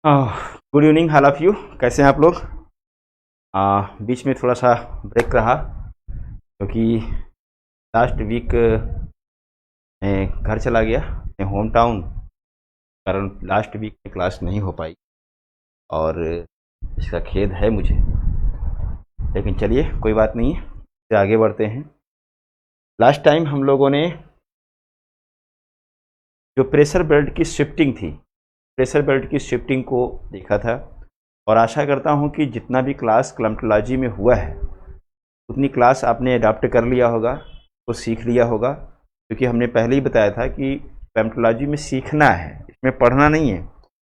Good evening all of you. कैसे हैं आप लोग? बीच में थोड़ा सा ब्रेक रहा क्योंकि लास्ट वीक मैं घर चला गया अपने होम टाउन, कारण लास्ट वीक में क्लास नहीं हो पाई और इसका खेद है मुझे। लेकिन चलिए कोई बात नहीं है, इससे आगे बढ़ते हैं। लास्ट टाइम हम लोगों ने जो प्रेशर बेल्ट की शिफ्टिंग थी, प्रेशर बेल्ट की शिफ्टिंग को देखा था और आशा करता हूं कि जितना भी क्लास क्लाइमेटोलॉजी में हुआ है उतनी क्लास आपने अडॉप्ट कर लिया होगा, तो सीख लिया होगा। क्योंकि हमने पहले ही बताया था कि क्लाइमेटोलॉजी में सीखना है, इसमें पढ़ना नहीं है,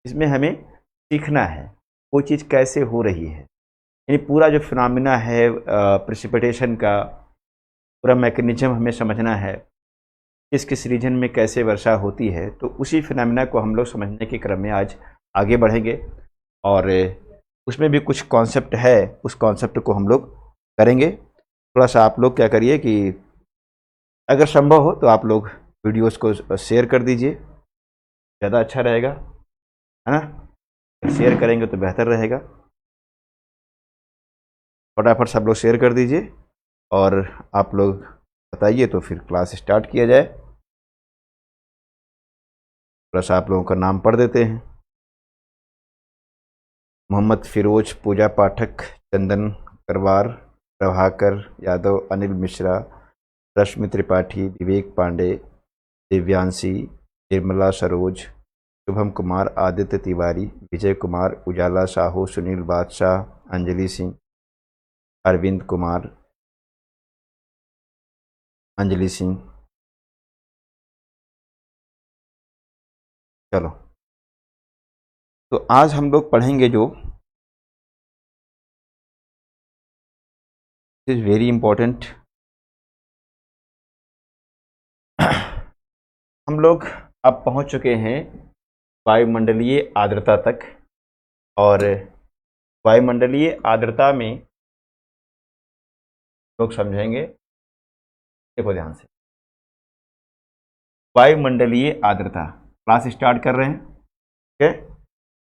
इसमें हमें सीखना है वो चीज़ कैसे हो रही है। यानी पूरा जो फिनोमिना है प्रेसिपिटेशन का पूरा मैकेनिज्म हमें समझना है, किस किस रीजन में कैसे वर्षा होती है। तो उसी फिनोमिना को हम लोग समझने के क्रम में आज आगे बढ़ेंगे और उसमें भी कुछ कॉन्सेप्ट है, उस कॉन्सेप्ट को हम लोग करेंगे। थोड़ा सा आप लोग क्या करिए कि अगर संभव हो तो आप लोग वीडियोस को शेयर कर दीजिए, ज़्यादा अच्छा रहेगा, है ना। शेयर करेंगे तो बेहतर रहेगा। फटाफट सब लोग शेयर कर दीजिए और आप लोग बताइए तो फिर क्लास स्टार्ट किया जाए। थोड़ा सा आप लोगों का नाम पढ़ देते हैं। मोहम्मद फिरोज, पूजा पाठक, चंदन करवार, प्रभाकर यादव, अनिल मिश्रा, रश्मि त्रिपाठी, विवेक पांडे, दिव्यांशी, निर्मला सरोज, शुभम कुमार, आदित्य तिवारी, विजय कुमार, उजाला साहू, सुनील बादशाह, अंजलि सिंह, अरविंद कुमार, अंजलि सिंह। चलो, तो आज हम लोग पढ़ेंगे जो इज वेरी इंपॉर्टेंट। हम लोग अब पहुंच चुके हैं वायुमंडलीय आर्द्रता तक और वायुमंडलीय आर्द्रता में लोग समझेंगे। देखो ध्यान से, वायुमंडलीय आर्द्रता क्लास स्टार्ट कर रहे हैं। ठीक है,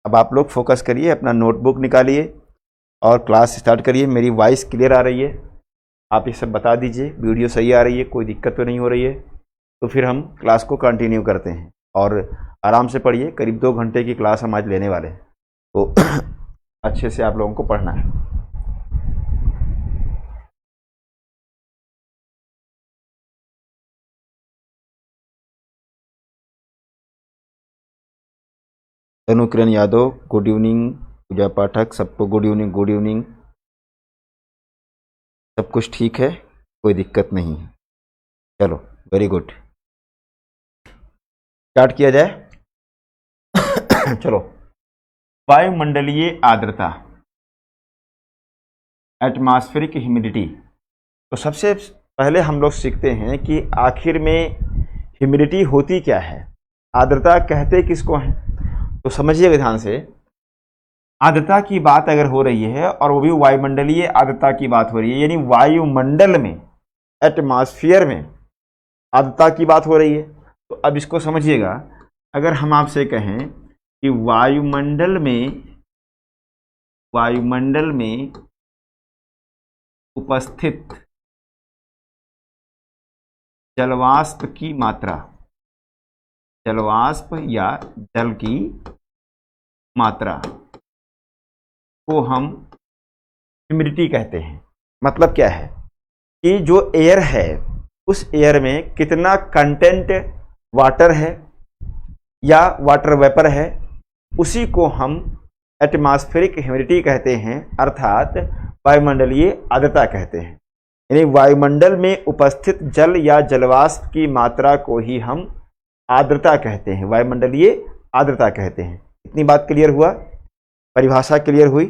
अब आप लोग फोकस करिए, अपना नोटबुक निकालिए और क्लास स्टार्ट करिए। मेरी वॉइस क्लियर आ रही है? आप ये सब बता दीजिए, वीडियो सही आ रही है, कोई दिक्कत तो नहीं हो रही है? तो फिर हम क्लास को कंटिन्यू करते हैं और आराम से पढ़िए। करीब 2 घंटे की क्लास हम आज लेने वाले हैं, तो अच्छे से आप लोगों को पढ़ना है। तनु किरण यादव गुड इवनिंग, पूजा पाठक सबको गुड इवनिंग, गुड इवनिंग। सब कुछ ठीक है, कोई दिक्कत नहीं है? चलो, वेरी गुड, स्टार्ट किया जाए। चलो, वायुमंडलीय आर्द्रता, एटमॉस्फेरिक ह्यूमिडिटी। तो सबसे पहले हम लोग सीखते हैं कि आखिर में ह्यूमिडिटी होती क्या है, आर्द्रता कहते किसको हैं। तो समझिएगा ध्यान से, आर्द्रता की बात अगर हो रही है और वो भी वायुमंडलीय आर्द्रता की बात हो रही है, यानी वायुमंडल में, एटमॉस्फेयर में आर्द्रता की बात हो रही है। तो अब इसको समझिएगा, अगर हम आपसे कहें कि वायुमंडल में उपस्थित जलवाष्प की मात्रा, जलवाष्प या जल की मात्रा को हम ह्यूमिडिटी कहते हैं। मतलब क्या है कि जो एयर है उस एयर में कितना कंटेंट वाटर है या वाटर वेपर है, उसी को हम एटमॉस्फेरिक ह्यूमिडिटी कहते हैं, अर्थात वायुमंडलीय आर्द्रता कहते हैं। यानी वायुमंडल में उपस्थित जल या जलवाष्प की मात्रा को ही हम आर्द्रता कहते हैं, वायुमंडलीय आर्द्रता कहते हैं। इतनी बात क्लियर हुआ? परिभाषा क्लियर हुई?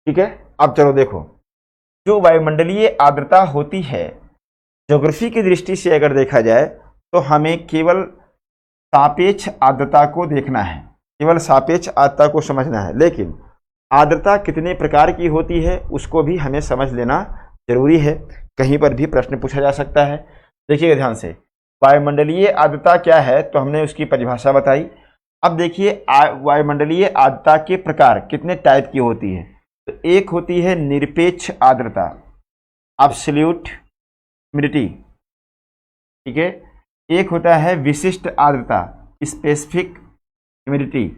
ठीक है, अब चलो देखो, जो वायुमंडलीय आर्द्रता होती है, ज्योग्राफी की दृष्टि से अगर देखा जाए तो हमें केवल सापेक्ष आर्द्रता को देखना है, केवल सापेक्ष आर्द्रता को समझना है। लेकिन आर्द्रता कितने प्रकार की होती है उसको भी हमें समझ लेना जरूरी है, कहीं पर भी प्रश्न पूछा जा सकता है। देखिएगा ध्यान से, वायुमंडलीय आर्द्रता क्या है तो हमने उसकी परिभाषा बताई। अब देखिए वायुमंडलीय आर्द्रता के प्रकार कितने टाइप की होती है। तो एक होती है निरपेक्ष आर्द्रता, एब्सोल्यूट ह्यूमिडिटी, ठीक है। एक होता है विशिष्ट आर्द्रता, स्पेसिफिक ह्यूमिडिटी,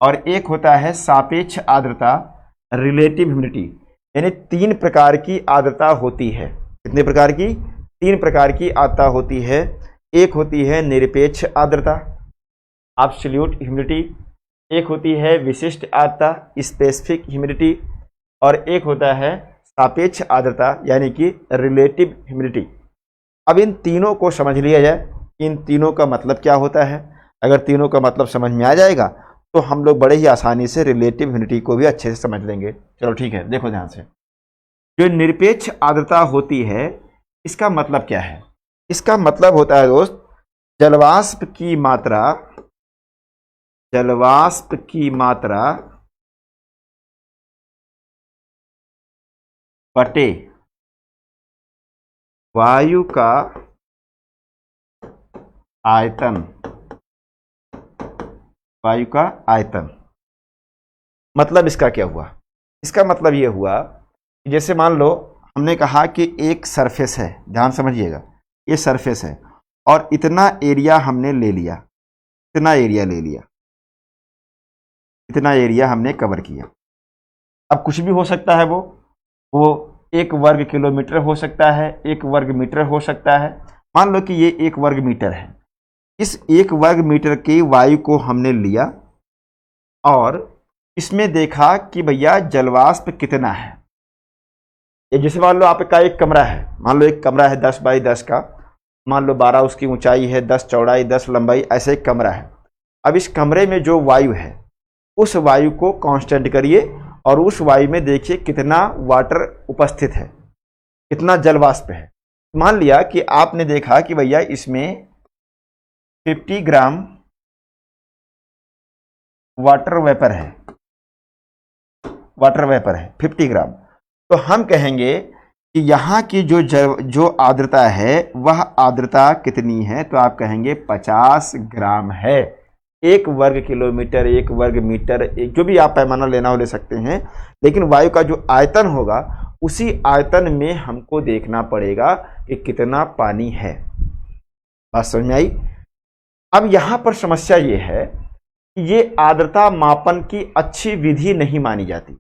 और एक होता है सापेक्ष आर्द्रता, रिलेटिव ह्यूमिडिटी। यानी 3 प्रकार की आर्द्रता होती है। कितने प्रकार की? 3 प्रकार की आर्द्रता होती है। एक होती है निरपेक्ष आर्द्रता, एब्सोल्यूट ह्यूमिडिटी, एक होती है विशिष्ट आर्द्रता, स्पेसिफिक ह्यूमिडिटी, और एक होता है सापेक्ष आर्द्रता यानी कि रिलेटिव ह्यूमिडिटी। अब इन तीनों को समझ लिया जाए, इन तीनों का मतलब क्या होता है। अगर तीनों का मतलब समझ में आ जाएगा तो हम लोग बड़े ही आसानी से रिलेटिव ह्यूमिडिटी को भी अच्छे से समझ लेंगे। चलो ठीक है, देखो ध्यान से। जो निरपेक्ष आर्द्रता होती है इसका मतलब क्या है? इसका मतलब होता है दोस्त, जलवाष्प की मात्रा बटे वायु का आयतन। मतलब इसका क्या हुआ? इसका मतलब ये हुआ कि जैसे मान लो हमने कहा कि एक सरफेस है, ध्यान समझिएगा, ये सरफेस है और इतना एरिया हमने ले लिया, इतना एरिया हमने कवर किया। अब कुछ भी हो सकता है, वो 1 वर्ग किलोमीटर हो सकता है, 1 वर्ग मीटर हो सकता है। मान लो कि ये 1 वर्ग मीटर है। इस 1 वर्ग मीटर की वायु को हमने लिया और इसमें देखा कि भैया जलवाष्प कितना है। ये जैसे मान लो आपका एक कमरा है, मान लो एक कमरा है 10 बाई 10 का, मान लो 12 उसकी ऊंचाई है, 10 चौड़ाई, 10 लंबाई, ऐसे एक कमरा है। अब इस कमरे में जो वायु है उस वायु को कांस्टेंट करिए और उस वायु में देखिए कितना वाटर उपस्थित है, कितना जलवाष्प है। मान लिया कि आपने देखा कि भैया इसमें 50 ग्राम वाटर वेपर है 50 ग्राम। तो हम कहेंगे कि यहाँ की जो आर्द्रता है वह आर्द्रता कितनी है, तो आप कहेंगे 50 ग्राम है। 1 वर्ग किलोमीटर, 1 वर्ग मीटर, जो भी आप पैमाना लेना हो ले सकते हैं, लेकिन वायु का जो आयतन होगा उसी आयतन में हमको देखना पड़ेगा कि कितना पानी है। बात समझ में आई? अब यहां पर समस्या ये है कि ये आर्द्रता मापन की अच्छी विधि नहीं मानी जाती।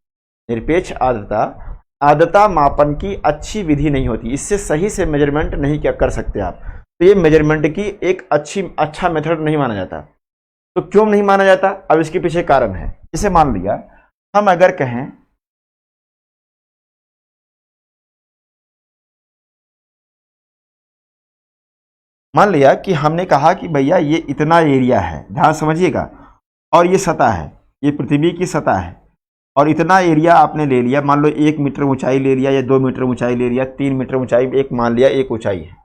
निरपेक्ष आर्द्रता मापन की अच्छी विधि नहीं होती, इससे सही से मेजरमेंट नहीं क्या कर सकते आप। तो ये मेजरमेंट की एक अच्छा मेथड नहीं माना जाता। तो क्यों नहीं माना जाता? अब इसके पीछे कारण है। जैसे मान लिया हम अगर कहें मान लिया कि हमने कहा कि भैया ये इतना एरिया है, ध्यान समझिएगा, और ये सतह है, ये पृथ्वी की सतह है, और इतना एरिया आपने ले लिया। मान लो 1 मीटर ऊंचाई ले लिया या 2 मीटर ऊंचाई ले लिया, 3 मीटर ऊंचाई, एक मान लिया एक ऊंचाई है,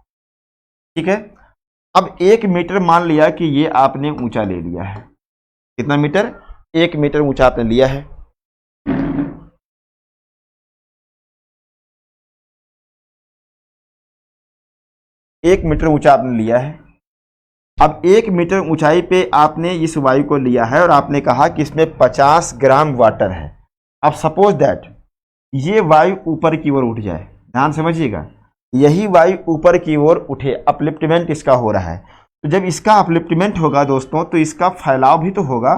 ठीक है। अब 1 मीटर मान लिया कि ये आपने ऊंचा ले लिया है। कितना मीटर? 1 मीटर ऊंचा आपने लिया है। एक मीटर ऊंचा आपने लिया है। अब 1 मीटर ऊंचाई पे आपने इस वायु को लिया है और आपने कहा कि इसमें 50 ग्राम वाटर है। अब सपोज दैट ये वायु ऊपर की ओर उठ जाए, ध्यान समझिएगा, यही वायु ऊपर की ओर उठे, अपलिफ्टमेंट इसका हो रहा है। तो जब इसका अपलिफ्टमेंट होगा दोस्तों तो इसका फैलाव भी तो होगा,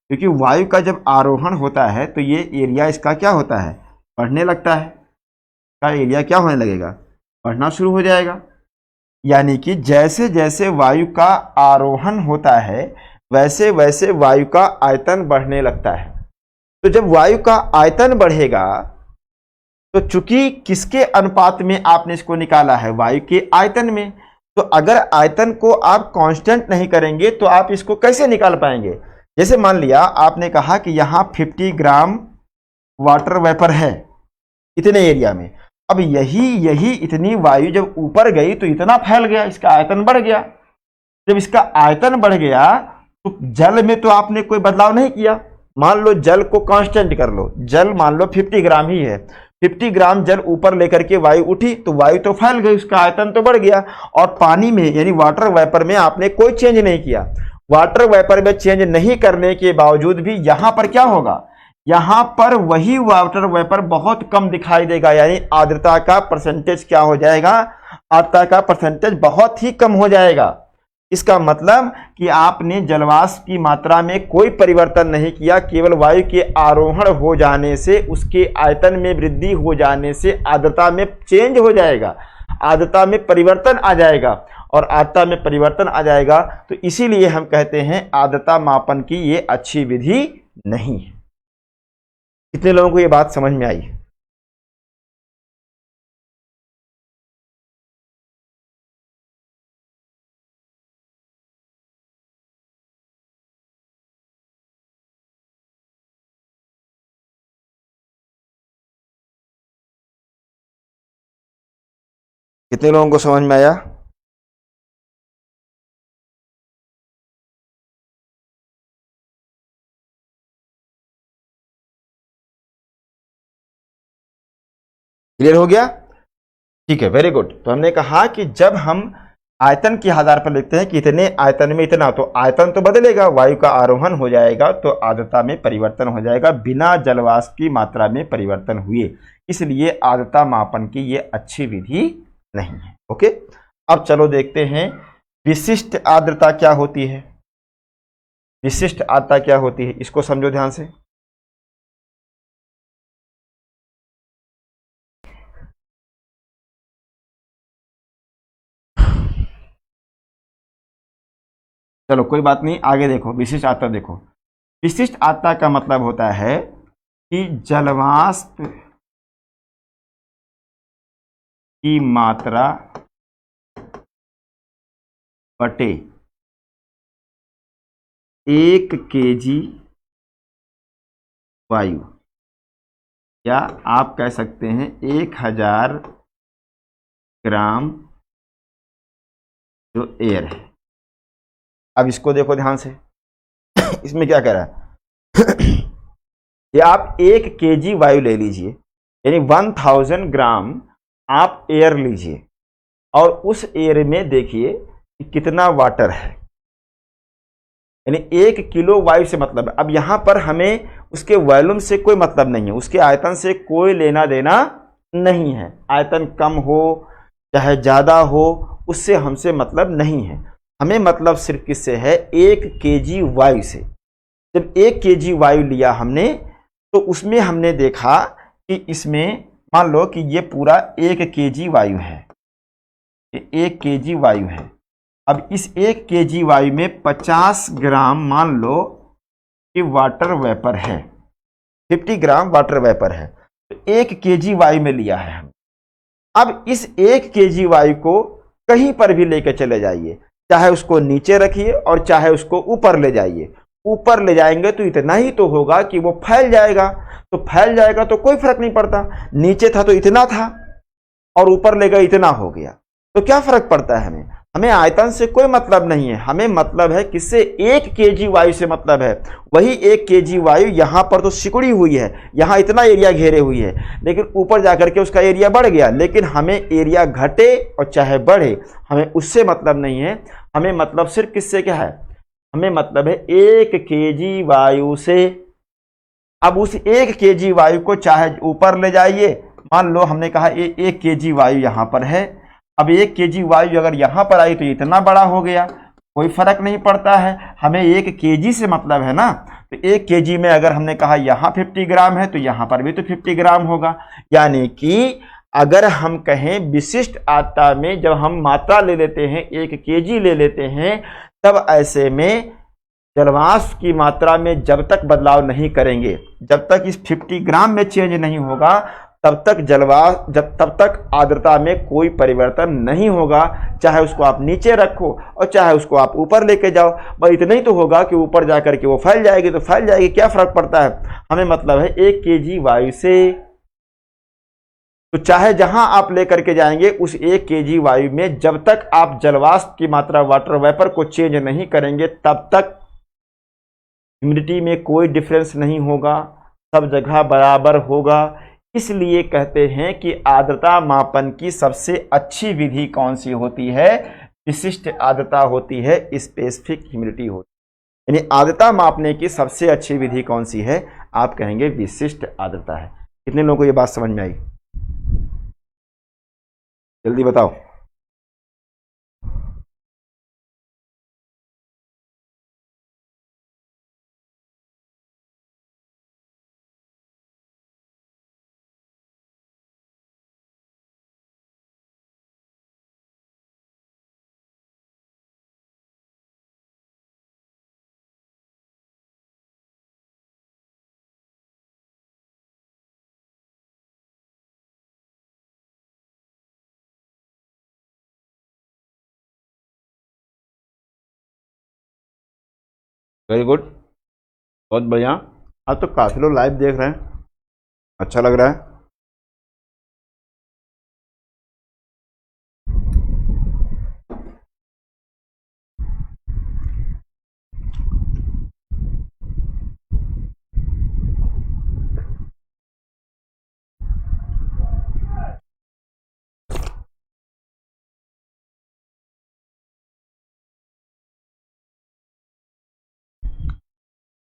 क्योंकि वायु का जब आरोहण होता है तो ये एरिया इसका क्या होता है? बढ़ने लगता है। का एरिया क्या होने लगेगा? बढ़ना शुरू हो जाएगा। यानी कि जैसे जैसे वायु का आरोहण होता है वैसे वैसे वायु का आयतन बढ़ने लगता है। तो जब वायु का आयतन बढ़ेगा तो चूंकि किसके अनुपात में आपने इसको निकाला है? वायु के आयतन में। तो अगर आयतन को आप कांस्टेंट नहीं करेंगे तो आप इसको कैसे निकाल पाएंगे? जैसे मान लिया आपने कहा कि यहां 50 ग्राम वाटर वेपर है इतने एरिया में। अब यही इतनी वायु जब ऊपर गई तो इतना फैल गया, इसका आयतन बढ़ गया। जब इसका आयतन बढ़ गया तो जल में तो आपने कोई बदलाव नहीं किया। मान लो जल को कांस्टेंट कर लो, जल मान लो 50 ग्राम ही है, 50 ग्राम जल ऊपर लेकर के वायु उठी तो वायु तो फैल गई, उसका आयतन तो बढ़ गया। और पानी में यानी वाटर वेपर में आपने कोई चेंज नहीं किया। वाटर वेपर में चेंज नहीं करने के बावजूद भी यहां पर क्या होगा, यहां पर वही वाटर वेपर बहुत कम दिखाई देगा, यानी आर्द्रता का परसेंटेज क्या हो जाएगा, आर्द्रता का परसेंटेज बहुत ही कम हो जाएगा। इसका मतलब कि आपने जलवाष्प की मात्रा में कोई परिवर्तन नहीं किया, केवल वायु के आरोहण हो जाने से, उसके आयतन में वृद्धि हो जाने से आर्द्रता में चेंज हो जाएगा, आर्द्रता में परिवर्तन आ जाएगा। और आर्द्रता में परिवर्तन आ जाएगा तो इसीलिए हम कहते हैं आर्द्रता मापन की ये अच्छी विधि नहीं है। कितने लोगों को ये बात समझ में आई? कितने लोगों को समझ में आया? क्लियर हो गया? ठीक है, वेरी गुड। तो हमने कहा कि जब हम आयतन के आधार पर लिखते हैं कि इतने आयतन में इतना, तो आयतन तो बदलेगा, वायु का आरोहण हो जाएगा तो आर्द्रता में परिवर्तन हो जाएगा बिना जलवाष्प की मात्रा में परिवर्तन हुए। इसलिए आर्द्रता मापन की ये अच्छी विधि नहीं है। ओके, अब चलो देखते हैं विशिष्ट आर्द्रता क्या होती है। विशिष्ट आर्द्रता क्या होती है, इसको समझो ध्यान से। चलो कोई बात नहीं, आगे देखो, विशिष्ट आर्द्रता देखो। विशिष्ट आर्द्रता का मतलब होता है कि जलवाष्प की मात्रा बटे 1 kg वायु, या आप कह सकते हैं 1000 ग्राम जो एयर है। अब इसको देखो ध्यान से, इसमें क्या कह रहा है ये आप 1 kg वायु ले लीजिए, यानी 1000 ग्राम आप एयर लीजिए, और उस एयर में देखिए कि कितना वाटर है, यानी 1 किलो वायु से मतलब है। अब यहां पर हमें उसके वॉल्यूम से कोई मतलब नहीं है, उसके आयतन से कोई लेना देना नहीं है। आयतन कम हो चाहे ज्यादा हो, उससे हमसे मतलब नहीं है। हमें मतलब सिर्फ किससे है, 1 kg वायु से। जब 1 kg वायु लिया हमने, तो उसमें हमने देखा कि इसमें मान लो कि ये पूरा 1 kg वायु है, ये 1 kg वायु है। अब इस 1 kg वायु में 50 ग्राम मान लो कि वाटर वेपर है, 50 ग्राम वाटर वेपर है, तो 1 kg वायु में लिया है हम। अब इस 1 kg वायु को कहीं पर भी लेकर चले जाइए, चाहे उसको नीचे रखिए और चाहे उसको ऊपर ले जाइए। ऊपर ले जाएंगे तो इतना ही तो होगा कि वो फैल जाएगा, तो फैल जाएगा तो कोई फर्क नहीं पड़ता। नीचे था तो इतना था और ऊपर ले गए इतना हो गया, तो क्या फर्क पड़ता है हमें? हमें आयतन से कोई मतलब नहीं है, हमें मतलब है किससे, 1 kg वायु से मतलब है। वही 1 kg वायु यहां पर तो सिकुड़ी हुई है, यहां इतना एरिया घेरे हुई है, लेकिन ऊपर जाकर के उसका एरिया बढ़ गया। लेकिन हमें एरिया घटे और चाहे बढ़े, हमें उससे मतलब नहीं है। हमें मतलब सिर्फ किससे क्या है, हमें मतलब है 1 kg वायु से। अब उस 1 kg वायु को चाहे ऊपर ले जाइए, मान लो हमने कहा 1 kg वायु यहां पर है। अब 1 kg वायु अगर यहां पर आई तो इतना बड़ा हो गया, कोई फर्क नहीं पड़ता है। हमें 1 kg से मतलब है ना, तो 1 kg में अगर हमने कहा यहां 50 ग्राम है तो यहां पर भी तो 50 ग्राम होगा। यानी कि अगर हम कहें विशिष्ट आर्द्रता में जब हम मात्रा ले लेते हैं, 1 kg ले लेते हैं, तब ऐसे में जलवाष्प की मात्रा में जब तक बदलाव नहीं करेंगे, जब तक इस 50 ग्राम में चेंज नहीं होगा, तब तक आर्द्रता में कोई परिवर्तन नहीं होगा। चाहे उसको आप नीचे रखो और चाहे उसको आप ऊपर लेके जाओ, बस इतना ही तो होगा कि ऊपर जाकर के वो फैल जाएगी तो फैल जाएगी, क्या फर्क पड़ता है। हमें मतलब है 1 kg वायु से, तो चाहे जहां आप लेकर के जाएंगे उस 1 kg वायु में जब तक आप जलवाष्प की मात्रा वाटर वेपर को चेंज नहीं करेंगे, तब तक ह्यूमिडिटी में कोई डिफरेंस नहीं होगा, सब जगह बराबर होगा। इसलिए कहते हैं कि आर्द्रता मापन की सबसे अच्छी विधि कौन सी होती है? विशिष्ट आर्द्रता होती है, स्पेसिफिक ह्यूमिडिटी होती है। यानी आर्द्रता मापने की सबसे अच्छी विधि कौन सी है? आप कहेंगे विशिष्ट आर्द्रता है। कितने लोगों को ये बात समझ में आई? जल्दी बताओ। वेरी गुड, बहुत बढ़िया। अब तो काफी लोग लाइव देख रहे हैं, अच्छा लग रहा है।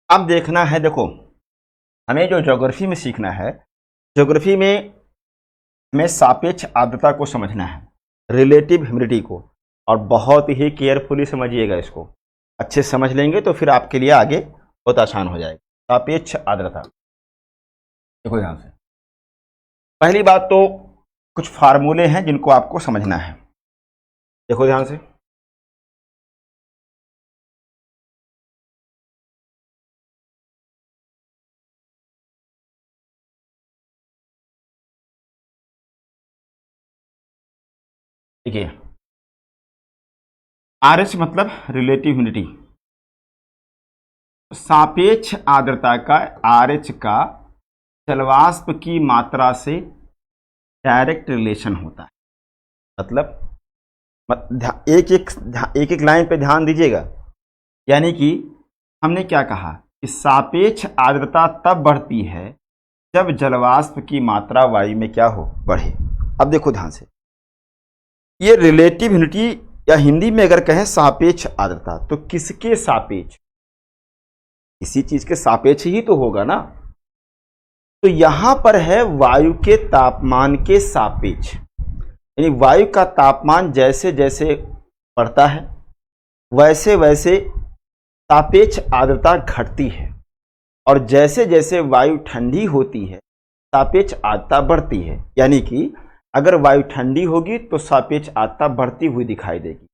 अब देखना है, देखो हमें जो ज्योग्राफी में सीखना है, ज्योग्राफी में हमें सापेक्ष आर्द्रता को समझना है, रिलेटिव ह्यूमिडिटी को, और बहुत ही केयरफुली समझिएगा। इसको अच्छे समझ लेंगे तो फिर आपके लिए आगे बहुत आसान हो जाएगा। सापेक्ष आर्द्रता, देखो ध्यान से। पहली बात तो कुछ फार्मूले हैं जिनको आपको समझना है, देखो ध्यान से। देखिए, आरएच मतलब रिलेटिव ह्यूमिडिटी, सापेक्ष आर्द्रता का आरएच का जलवाष्प की मात्रा से डायरेक्ट रिलेशन होता है। मतलब एक एक लाइन पे ध्यान दीजिएगा। यानी कि हमने क्या कहा कि सापेक्ष आर्द्रता तब बढ़ती है जब जलवाष्प की मात्रा वायु में क्या हो? बढ़े। अब देखो ध्यान से, ये रिलेटिव ह्यूमिडिटी या हिंदी में अगर कहें सापेक्ष आर्द्रता, तो किसके सापेक्ष? किसी चीज के सापेक्ष ही तो होगा ना। तो यहां पर है वायु के तापमान के सापेक्ष। यानी वायु का तापमान जैसे जैसे बढ़ता है वैसे वैसे सापेक्ष आर्द्रता घटती है, और जैसे जैसे वायु ठंडी होती है सापेक्ष आर्द्रता बढ़ती है। यानी कि अगर वायु ठंडी होगी तो सापेक्ष आर्द्रता बढ़ती हुई दिखाई देगी,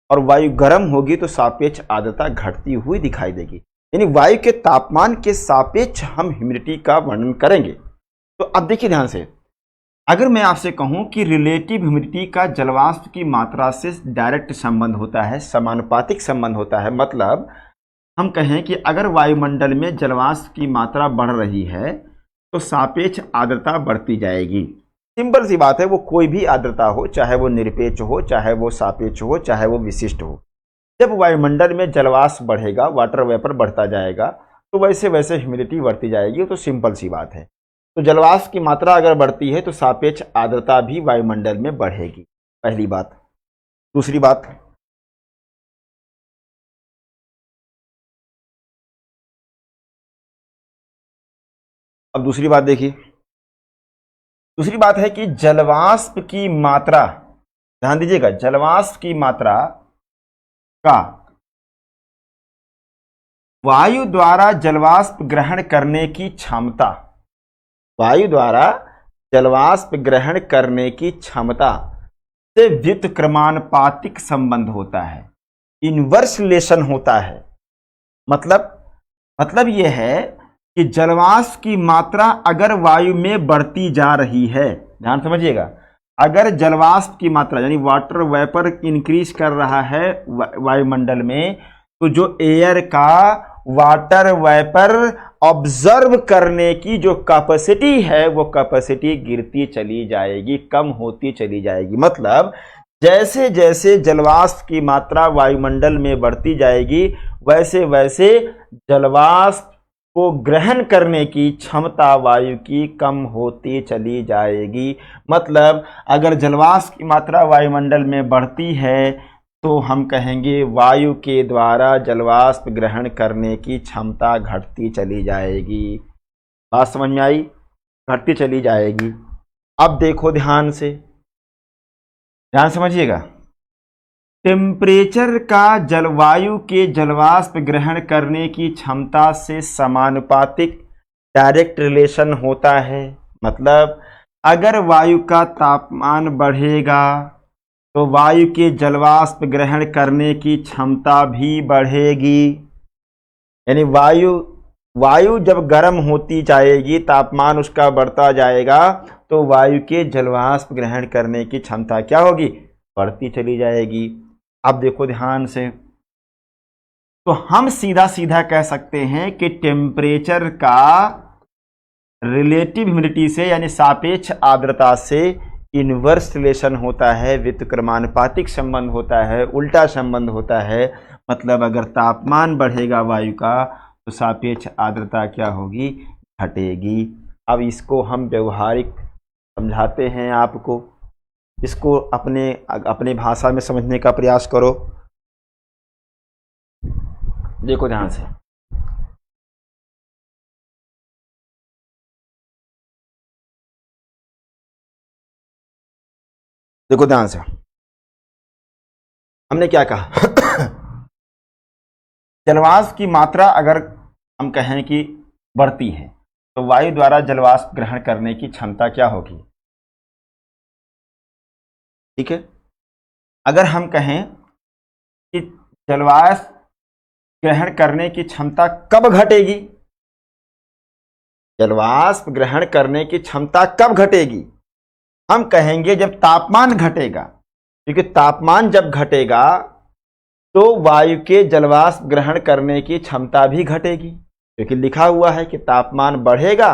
और वायु गर्म होगी तो सापेक्ष आर्द्रता घटती हुई दिखाई देगी। यानी वायु के तापमान के सापेक्ष हम ह्यूमिडिटी का वर्णन करेंगे। तो अब देखिए ध्यान से, अगर मैं आपसे कहूं कि रिलेटिव ह्यूमिडिटी का जलवाष्प की मात्रा से डायरेक्ट संबंध होता है, समानुपातिक संबंध होता है, मतलब हम कहें कि अगर वायुमंडल में जलवाष्प की मात्रा बढ़ रही है तो सापेक्ष आर्द्रता बढ़ती जाएगी। सिंपल सी बात है, वो कोई भी आर्द्रता हो, चाहे वो निरपेक्ष हो, चाहे वो सापेक्ष हो, चाहे वो विशिष्ट हो। जब वायुमंडल में जलवाष्प बढ़ेगा, वाटर वेपर बढ़ता जाएगा, तो वैसे वैसे ह्यूमिडिटी बढ़ती जाएगी। तो सिंपल सी बात है। तो जलवाष्प की मात्रा अगर बढ़ती है तो सापेक्ष आर्द्रता भी वायुमंडल में बढ़ेगी, पहली बात। दूसरी बात, अब दूसरी बात देखिए, दूसरी बात है कि जलवाष्प की मात्रा, ध्यान दीजिएगा, जलवाष्प की मात्रा का वायु द्वारा जलवाष्प ग्रहण करने की क्षमता, वायु द्वारा जलवाष्प ग्रहण करने की क्षमता से व्युत्क्रमानुपातिक संबंध होता है, इनवर्स रिलेशन होता है। मतलब यह है कि जलवाष्प की मात्रा अगर वायु में बढ़ती जा रही है, ध्यान समझिएगा, अगर जलवाष्प की मात्रा यानी वाटर वेपर इंक्रीज कर रहा है वायुमंडल में, तो जो एयर का वाटर वेपर ऑब्जर्व करने की जो कैपेसिटी है वो कैपेसिटी गिरती चली जाएगी, कम होती चली जाएगी। मतलब जैसे जैसे जलवाष्प की मात्रा वायुमंडल में बढ़ती जाएगी वैसे वैसे जलवाष्प को ग्रहण करने की क्षमता वायु की कम होती चली जाएगी। मतलब अगर जलवाष्प की मात्रा वायुमंडल में बढ़ती है तो हम कहेंगे वायु के द्वारा जलवाष्प ग्रहण करने की क्षमता घटती चली जाएगी। बात समझ में आई? घटती चली जाएगी। अब देखो ध्यान से, ध्यान समझिएगा। टेम्परेचर का जलवायु के जलवाष्प ग्रहण करने की क्षमता से समानुपातिक डायरेक्ट रिलेशन होता है। मतलब अगर वायु का तापमान बढ़ेगा तो वायु के जलवाष्प ग्रहण करने की क्षमता भी बढ़ेगी। यानी वायु जब गर्म होती जाएगी, तापमान उसका बढ़ता जाएगा, तो वायु के जलवाष्प ग्रहण करने की क्षमता क्या होगी? बढ़ती चली जाएगी। अब देखो ध्यान से, तो हम सीधा सीधा कह सकते हैं कि टेम्परेचर का रिलेटिव ह्यूमिडिटी से यानी सापेक्ष आर्द्रता से इनवर्स रिलेशन होता है, व्युत्क्रमानुपातिक संबंध होता है, उल्टा संबंध होता है। मतलब अगर तापमान बढ़ेगा वायु का तो सापेक्ष आर्द्रता क्या होगी? घटेगी। अब इसको हम व्यवहारिक समझाते हैं आपको, इसको अपने भाषा में समझने का प्रयास करो। देखो ध्यान से, देखो ध्यान से, हमने क्या कहा? जलवाष्प की मात्रा अगर हम कहें कि बढ़ती है तो वायु द्वारा जलवाष्प ग्रहण करने की क्षमता क्या होगी? ठीक है। अगर हम कहें कि जलवाष्प ग्रहण करने की क्षमता कब घटेगी? जलवाष्प ग्रहण करने की क्षमता कब घटेगी? हम कहेंगे जब तापमान घटेगा, क्योंकि तापमान जब घटेगा तो वायु के जलवाष्प ग्रहण करने की क्षमता भी घटेगी, क्योंकि लिखा हुआ है कि तापमान बढ़ेगा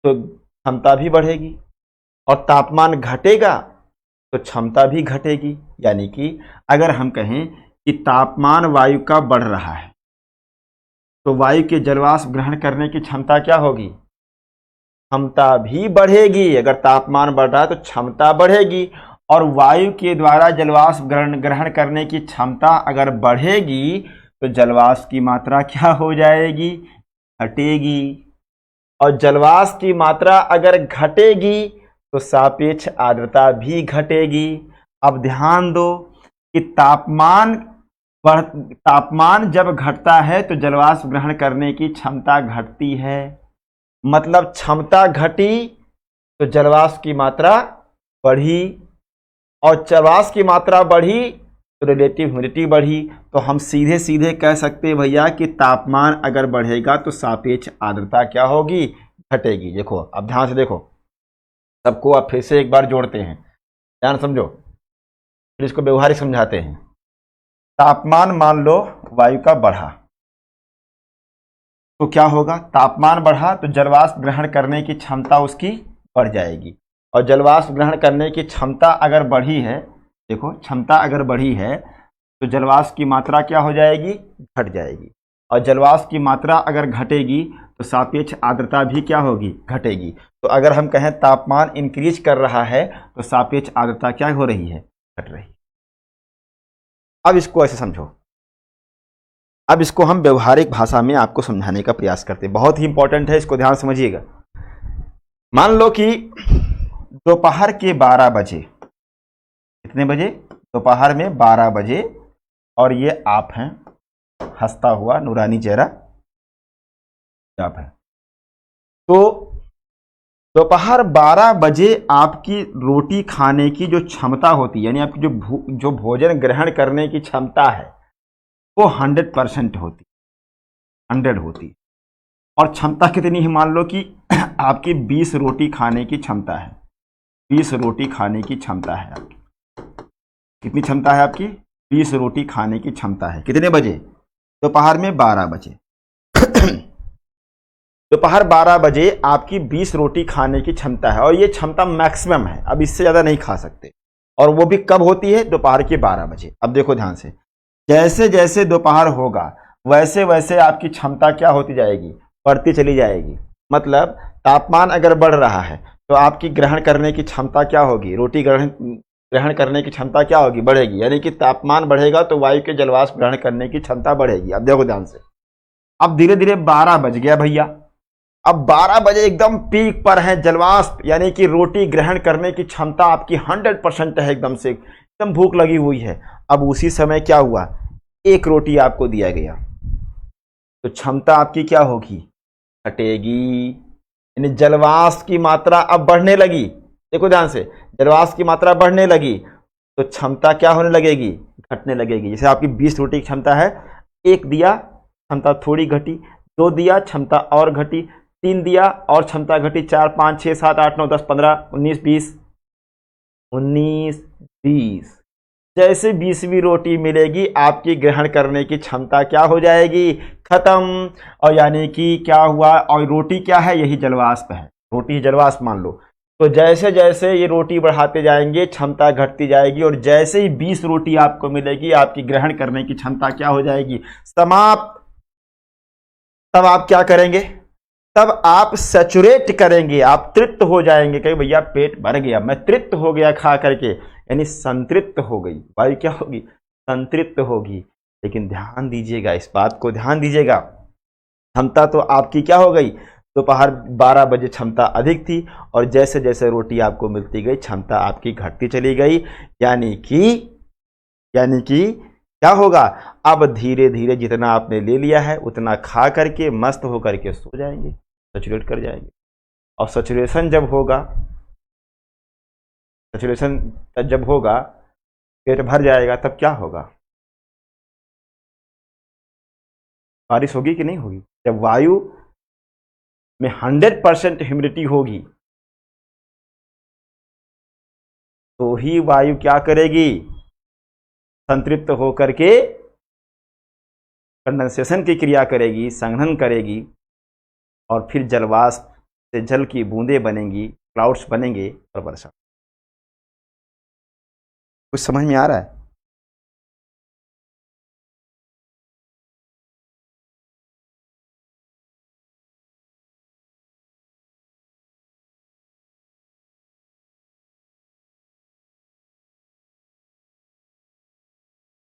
तो क्षमता भी बढ़ेगी और तापमान घटेगा तो क्षमता भी घटेगी। यानी कि अगर हम कहें कि तापमान वायु का बढ़ रहा है तो वायु के जलवाष्प ग्रहण करने की क्षमता क्या होगी? क्षमता भी बढ़ेगी। अगर तापमान बढ़ रहा है तो क्षमता बढ़ेगी, और वायु के द्वारा जलवाष्प ग्रहण करने की क्षमता अगर बढ़ेगी तो जलवाष्प की मात्रा क्या हो जाएगी? घटेगी। और जलवाष्प की मात्रा अगर घटेगी तो सापेक्ष आर्द्रता भी घटेगी। अब ध्यान दो कि तापमान जब घटता है तो जलवाष्प ग्रहण करने की क्षमता घटती है। मतलब क्षमता घटी तो जलवाष्प की मात्रा बढ़ी, और जलवाष्प की मात्रा बढ़ी तो रिलेटिव ह्यूमिडिटी बढ़ी। तो हम सीधे सीधे कह सकते हैं भैया कि तापमान अगर बढ़ेगा तो सापेक्ष आर्द्रता क्या होगी? घटेगी। देखो अब ध्यान से देखो, सबको आप फिर से एक बार जोड़ते हैं, ध्यान समझो, फिर इसको व्यवहारिक समझाते हैं। तापमान मान लो वायु का बढ़ा तो क्या होगा? तापमान बढ़ा तो जलवाष्प ग्रहण करने की क्षमता उसकी बढ़ जाएगी, और जलवाष्प ग्रहण करने की क्षमता अगर बढ़ी है, देखो क्षमता अगर बढ़ी है तो जलवाष्प की मात्रा क्या हो जाएगी? घट जाएगी। और जलवाष्प की मात्रा अगर घटेगी तो सापेक्ष आर्द्रता भी क्या होगी? घटेगी। तो अगर हम कहें तापमान इंक्रीज कर रहा है तो सापेक्ष आर्द्रता क्या हो रही है? घट रही है। अब इसको ऐसे समझो, अब इसको हम व्यवहारिक भाषा में आपको समझाने का प्रयास करते हैं, बहुत ही इंपॉर्टेंट है, इसको ध्यान समझिएगा। मान लो कि दोपहर के 12 बजे, कितने बजे? दोपहर में 12 बजे, और ये आप हैं, हंसता हुआ नूरानी चेहरा आप है। तो दोपहर 12 बजे आपकी रोटी खाने की जो क्षमता होती है, यानी आपकी जो भोजन ग्रहण करने की क्षमता है वो 100% होती, 100 होती। और क्षमता कितनी है? मान लो कि आपकी 20 रोटी खाने की क्षमता है, 20 रोटी खाने की क्षमता है आपकी। कितनी क्षमता है आपकी? 20 रोटी खाने की क्षमता है। कितने बजे? दोपहर में 12 बजे। दोपहर 12 बजे आपकी 20 रोटी खाने की क्षमता है, और ये क्षमता मैक्सिमम है, अब इससे ज़्यादा नहीं खा सकते। और वो भी कब होती है? दोपहर के 12 बजे। अब देखो ध्यान से, जैसे जैसे दोपहर होगा वैसे वैसे आपकी क्षमता क्या होती जाएगी? बढ़ती चली जाएगी। मतलब तापमान अगर बढ़ रहा है तो आपकी ग्रहण करने की क्षमता क्या होगी, रोटी ग्रहण ग्रहण करने की क्षमता क्या होगी, बढ़ेगी। यानी कि तापमान बढ़ेगा तो वायु के जलवाष्प ग्रहण करने की क्षमता बढ़ेगी। अब देखो ध्यान से, अब धीरे धीरे 12 बज गया भैया, अब 12 बजे एकदम पीक पर है जलवाष्प, यानी कि रोटी ग्रहण करने की क्षमता आपकी 100% है, एकदम से एकदम भूख लगी हुई है। अब उसी समय क्या हुआ, एक रोटी आपको दिया गया, तो क्षमता आपकी क्या होगी, घटेगी। यानी जलवाष्प की मात्रा अब बढ़ने लगी। देखो ध्यान से, जलवाष्प की मात्रा बढ़ने लगी तो क्षमता क्या होने लगेगी, घटने लगेगी। जैसे आपकी 20 रोटी की क्षमता है, एक दिया क्षमता थोड़ी घटी, 2 दिया क्षमता और घटी, 3 दिया और क्षमता घटी, 4 5 6 7 8 9 10 15 19 20 19 20। जैसे 20वीं रोटी मिलेगी आपकी ग्रहण करने की क्षमता क्या हो जाएगी, खत्म। और यानी कि क्या हुआ, और रोटी क्या है, यही जलवाष्प है, रोटी जलवाष्प मान लो। तो जैसे जैसे ये रोटी बढ़ाते जाएंगे क्षमता घटती जाएगी, और जैसे ही 20 रोटी आपको मिलेगी आपकी ग्रहण करने की क्षमता क्या हो जाएगी, समाप्त। तब आप क्या करेंगे, तब आप सैचुरेट करेंगे, आप तृप्त हो जाएंगे, कहीं भैया पेट भर गया, मैं तृप्त हो गया खा करके, यानी संतृप्त हो गई वायु, क्या होगी, संतृप्त होगी। लेकिन ध्यान दीजिएगा, इस बात को ध्यान दीजिएगा, क्षमता तो आपकी क्या हो गई, दोपहर 12 बजे क्षमता अधिक थी, और जैसे जैसे रोटी आपको मिलती गई क्षमता आपकी घटती चली गई। यानी कि क्या होगा, अब धीरे धीरे जितना आपने ले लिया है उतना खा करके मस्त होकर के सो जाएंगे, सैचुरेट कर जाएंगे। और सैचुरेशन जब होगा पेट भर जाएगा, तब क्या होगा, बारिश होगी कि नहीं होगी। जब वायु में 100% ह्यूमिडिटी होगी तो ही वायु क्या करेगी, संतृप्त होकर के कंडेंसेशन की क्रिया करेगी, संघनन करेगी, और फिर जलवाष्प से जल की बूंदें बनेंगी, क्लाउड्स बनेंगे और वर्षा। कुछ समझ में आ रहा है।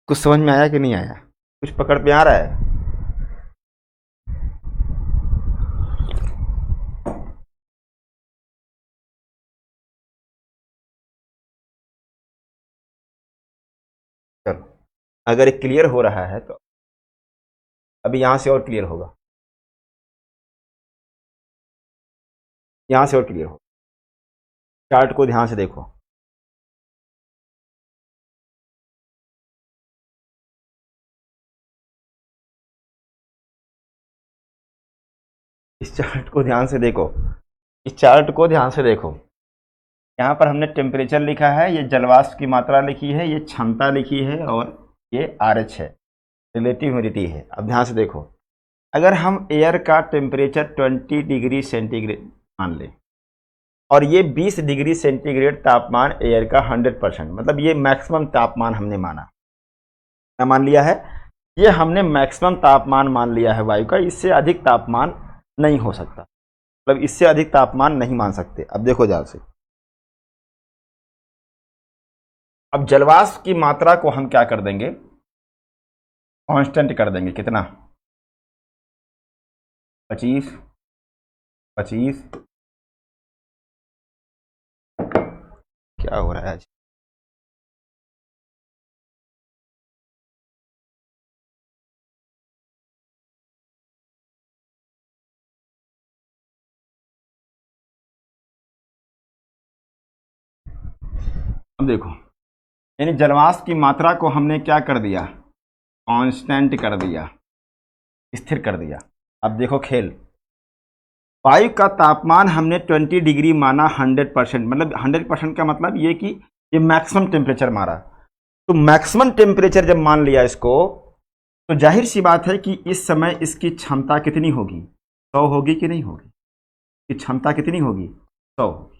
कुछ समझ में आया कि नहीं आया, कुछ पकड़ में आ रहा है। चलो, अगर क्लियर हो रहा है तो अभी यहां से और क्लियर होगा, यहां से और क्लियर होगा। चार्ट को ध्यान से देखो, इस चार्ट को ध्यान से देखो, इस चार्ट को ध्यान से देखो। यहाँ पर हमने टेम्परेचर लिखा है, ये जलवाष्प की मात्रा लिखी है, ये क्षमता लिखी है, और ये RH है, रिलेटिव ह्यूमिडिटी है। अब ध्यान से देखो, अगर हम एयर का टेम्परेचर 20 डिग्री सेंटीग्रेड मान लें, और ये 20 डिग्री सेंटीग्रेड तापमान एयर का 100%, मतलब ये मैक्सिमम तापमान हमने माना, क्या मान लिया है, ये हमने मैक्सिमम तापमान मान लिया है वायु का। इससे अधिक तापमान नहीं हो सकता, मतलब इससे अधिक तापमान नहीं मान सकते। अब देखो ध्यान से, अब जलवाष्प की मात्रा को हम क्या कर देंगे, कांस्टेंट कर देंगे। कितना, 25 25। क्या हो रहा है आज, अब देखो, यानी जलवाष्प की मात्रा को हमने क्या कर दिया, कांस्टेंट कर दिया, स्थिर कर दिया। अब देखो खेल, वायु का तापमान हमने 20 डिग्री माना 100%, मतलब 100% का मतलब ये कि ये मैक्सिमम टेम्परेचर मारा। तो मैक्सिमम टेम्परेचर जब मान लिया इसको, तो जाहिर सी बात है कि इस समय इसकी क्षमता कितनी होगी, 100 होगी कि नहीं होगी, इसकी क्षमता कितनी होगी, 100 होगी।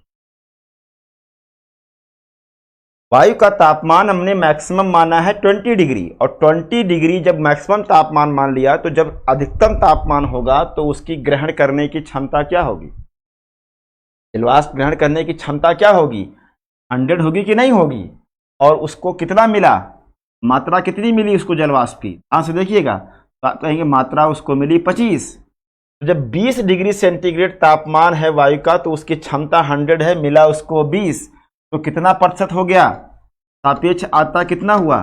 वायु का तापमान हमने मैक्सिमम माना है 20 डिग्री, और 20 डिग्री जब मैक्सिमम तापमान मान लिया तो जब अधिकतम तापमान होगा तो उसकी ग्रहण करने की क्षमता क्या होगी, जलवाष्प ग्रहण करने की क्षमता क्या होगी, 100 होगी कि नहीं होगी। और उसको कितना मिला, मात्रा कितनी मिली उसको जलवाष्प की, ध्यान से देखिएगा, तो आप कहेंगे मात्रा उसको मिली 25। तो जब 20 डिग्री सेंटीग्रेड तापमान है वायु का तो उसकी क्षमता 100 है, मिला उसको 20, तो कितना प्रतिशत हो गया, सापेक्ष आर्द्रता कितना हुआ,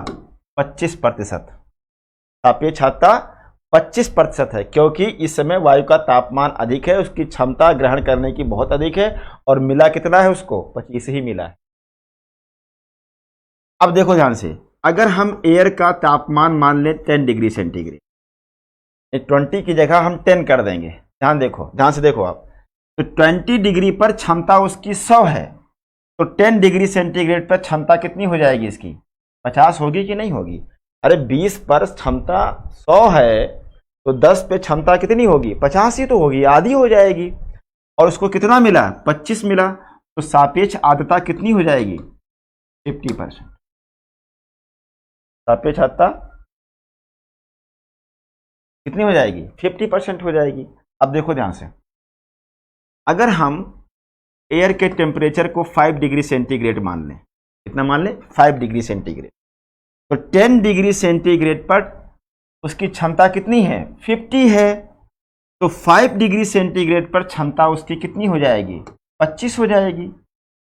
25%। सापेक्ष आर्द्रता 25% है, क्योंकि इस समय वायु का तापमान अधिक है, उसकी क्षमता ग्रहण करने की बहुत अधिक है, और मिला कितना है उसको, 25 ही मिला है। अब देखो ध्यान से, अगर हम एयर का तापमान मान लें 10 डिग्री सेंटीग्रेड, 20 की जगह हम 10 कर देंगे, ध्यान देखो, ध्यान से देखो आप, तो 20 डिग्री पर क्षमता उसकी 100 है, तो 10 डिग्री सेंटीग्रेड पर क्षमता कितनी हो जाएगी इसकी, 50 होगी कि नहीं होगी। अरे 20 पर क्षमता 100 है तो 10 पे क्षमता कितनी होगी, 50 ही तो होगी, आधी हो जाएगी। और उसको कितना मिला, 25 मिला, तो सापेक्ष आर्द्रता कितनी हो जाएगी, 50%। सापेक्ष आर्द्रता कितनी हो जाएगी, 50% हो जाएगी। अब देखो ध्यान से, अगर हम एयर के टेम्परेचर को 5 डिग्री सेंटीग्रेड मान लें, कितना मान लें, 5 डिग्री सेंटीग्रेड, तो 10 डिग्री सेंटीग्रेड पर उसकी क्षमता कितनी है, 50 है, तो 5 डिग्री सेंटीग्रेड पर क्षमता उसकी कितनी हो जाएगी, 25 हो जाएगी।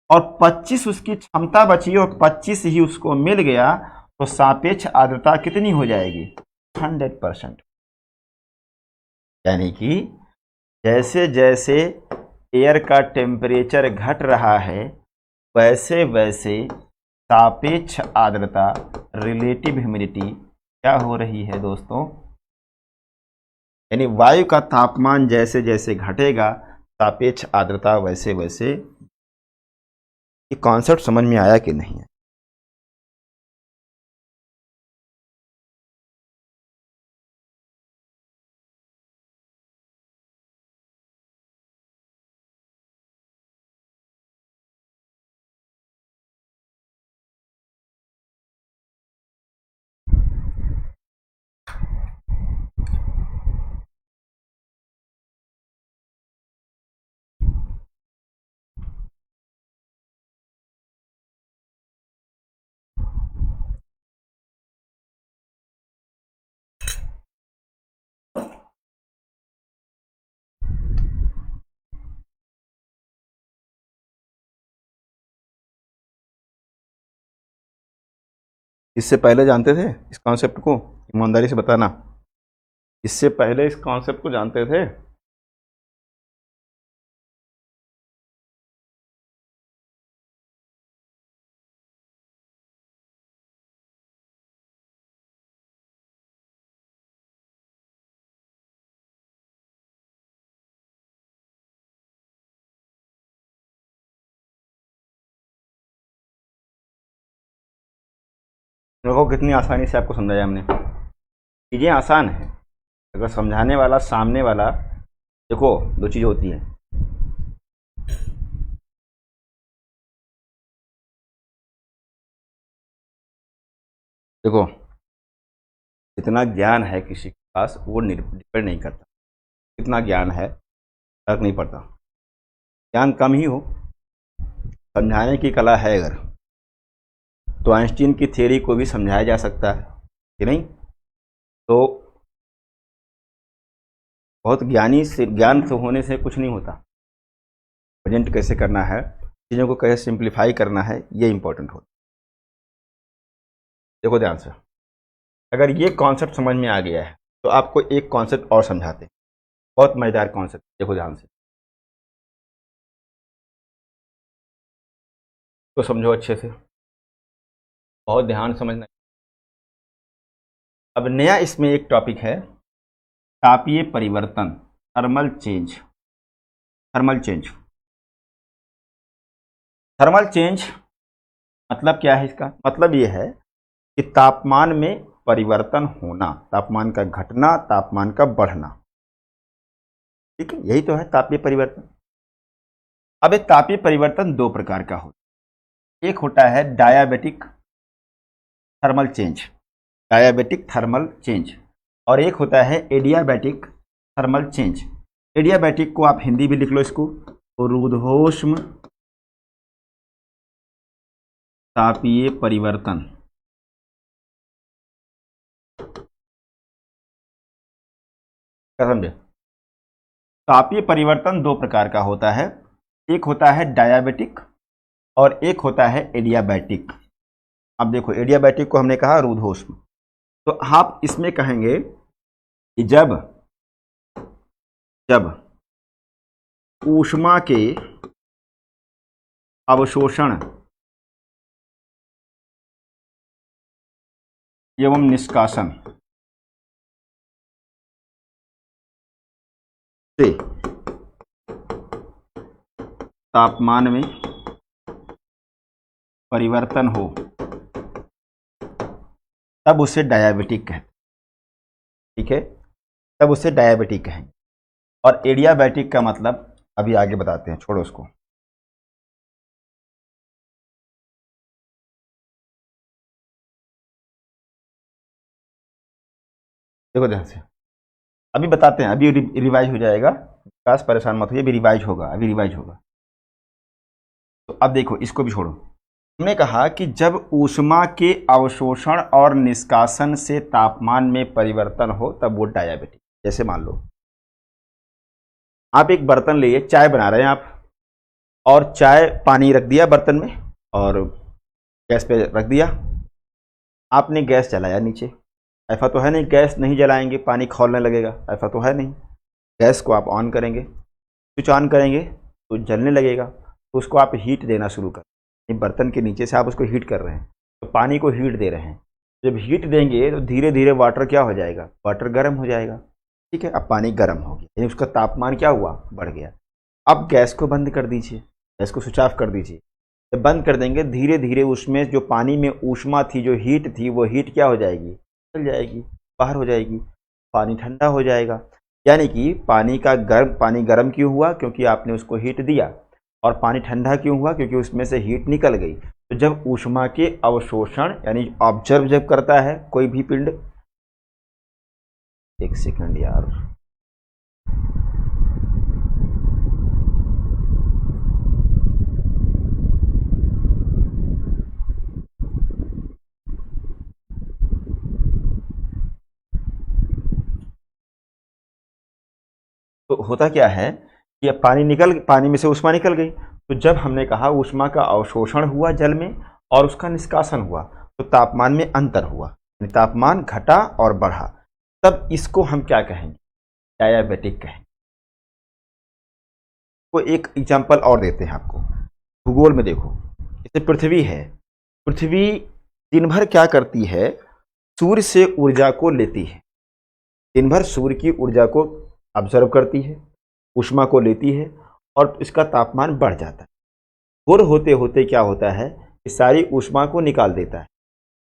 और 25 उसकी क्षमता बची और 25 ही उसको मिल गया, तो सापेक्ष आर्द्रता कितनी हो जाएगी, 100%। यानी कि जैसे जैसे एयर का टेम्परेचर घट रहा है वैसे वैसे सापेक्ष आर्द्रता, रिलेटिव ह्यूमिडिटी क्या हो रही है दोस्तों, यानी वायु का तापमान जैसे जैसे घटेगा सापेक्ष आर्द्रता वैसे वैसे। ये कॉन्सेप्ट समझ में आया कि नहीं है। इससे पहले जानते थे इस कॉन्सेप्ट को, ईमानदारी से बताना, इससे पहले इस कॉन्सेप्ट को जानते थे। देखो कितनी आसानी से आपको समझाया हमने, चीज़ें आसान है अगर समझाने वाला सामने वाला। देखो दो चीज़ होती हैं, देखो कितना ज्ञान है किसी के पास वो डिपेंड नहीं करता, कितना ज्ञान है फर्क नहीं पड़ता। ज्ञान कम ही हो, समझाने की कला है अगर, तो आइंस्टीन की थ्योरी को भी समझाया जा सकता है कि नहीं। तो बहुत ज्ञानी से, ज्ञान से होने से कुछ नहीं होता, प्रेजेंट कैसे करना है, चीज़ों को कैसे सिंप्लीफाई करना है, ये इंपॉर्टेंट होता है। देखो ध्यान से, अगर ये कॉन्सेप्ट समझ में आ गया है तो आपको एक कॉन्सेप्ट और समझाते हैं, बहुत मज़ेदार कॉन्सेप्ट। देखो ध्यान से, तो समझो अच्छे से, बहुत ध्यान समझना। अब नया इसमें एक टॉपिक है, तापीय परिवर्तन, thermal change. Thermal change, thermal change मतलब क्या है, इसका मतलब ये है कि तापमान में परिवर्तन होना, तापमान का घटना, तापमान का बढ़ना, ठीक है, यही तो है तापीय परिवर्तन। अब ये तापीय परिवर्तन दो प्रकार का होता एक होता है diabetic thermal change, diabetic thermal change, और एक होता है एडियाबैटिक थर्मल चेंज। एडियाबैटिक को आप हिंदी भी लिख लो इसको, रूद्धोष्म तापीय परिवर्तन। क्या समझे? तापीय परिवर्तन दो प्रकार का होता है, एक होता है डायबिटिक और एक होता है एडियाबैटिक। अब देखो, एडियाबैटिक को हमने कहा रूद्धोष्म, तो आप इसमें कहेंगे कि जब जब ऊष्मा के अवशोषण एवं निष्कासन से तापमान में परिवर्तन हो तब उसे डायबिटिक कहें। ठीक है, तब उसे डायबिटिक कहें। और एडियाबैटिक का मतलब अभी आगे बताते हैं, छोड़ो उसको। देखो ध्यान से, अभी बताते हैं, अभी रिवाइज हो जाएगा, विकास परेशान मत होइए, अभी रिवाइज होगा, अभी रिवाइज होगा। तो अब देखो, इसको भी छोड़ो। हमने कहा कि जब ऊष्मा के अवशोषण और निष्कासन से तापमान में परिवर्तन हो तब वो डायबिटिक। जैसे मान लो आप एक बर्तन लिए, चाय बना रहे हैं आप, और चाय पानी रख दिया बर्तन में और गैस पे रख दिया। आपने गैस जलाया नीचे, ऐसा तो है नहीं गैस नहीं जलाएंगे पानी खौलने लगेगा, ऐसा तो है नहीं। गैस को आप ऑन करेंगे, स्विच ऑन करेंगे तो जलने लगेगा, तो उसको आप हीट देना शुरू कर, बर्तन के नीचे से आप उसको हीट कर रहे हैं, तो पानी को हीट दे रहे हैं। जब हीट देंगे तो धीरे धीरे वाटर क्या हो जाएगा, वाटर गर्म हो जाएगा। ठीक है, अब पानी गर्म हो गया, यानी उसका तापमान क्या हुआ, बढ़ गया। अब गैस को बंद कर दीजिए, गैस को स्विच ऑफ कर दीजिए। जब बंद कर देंगे धीरे धीरे उसमें जो पानी में ऊष्मा थी, जो हीट थी, वो हीट क्या हो जाएगी, चल जाएगी, बाहर हो जाएगी, पानी ठंडा हो जाएगा। यानी कि पानी गर्म क्यों हुआ, क्योंकि आपने उसको हीट दिया। और पानी ठंडा क्यों हुआ, क्योंकि उसमें से हीट निकल गई। तो जब ऊष्मा के अवशोषण यानी ऑब्जर्व जब करता है कोई भी पिंड, एक सेकंड यार, तो होता क्या है कि अब पानी में से ऊष्मा निकल गई। तो जब हमने कहा ऊष्मा का अवशोषण हुआ जल में और उसका निष्कासन हुआ, तो तापमान में अंतर हुआ, यानी तापमान घटा और बढ़ा, तब इसको हम क्या कहेंगे, डायबिटिक कहेंगे। को एक एग्जांपल और देते हैं आपको, भूगोल में देखो, जैसे पृथ्वी है, पृथ्वी दिन भर क्या करती है, सूर्य से ऊर्जा को लेती है, दिन भर सूर्य की ऊर्जा को ऑब्जर्व करती है, ऊष्मा को लेती है, और इसका तापमान बढ़ जाता है। गुर होते होते क्या होता है, कि सारी ऊष्मा को निकाल देता है,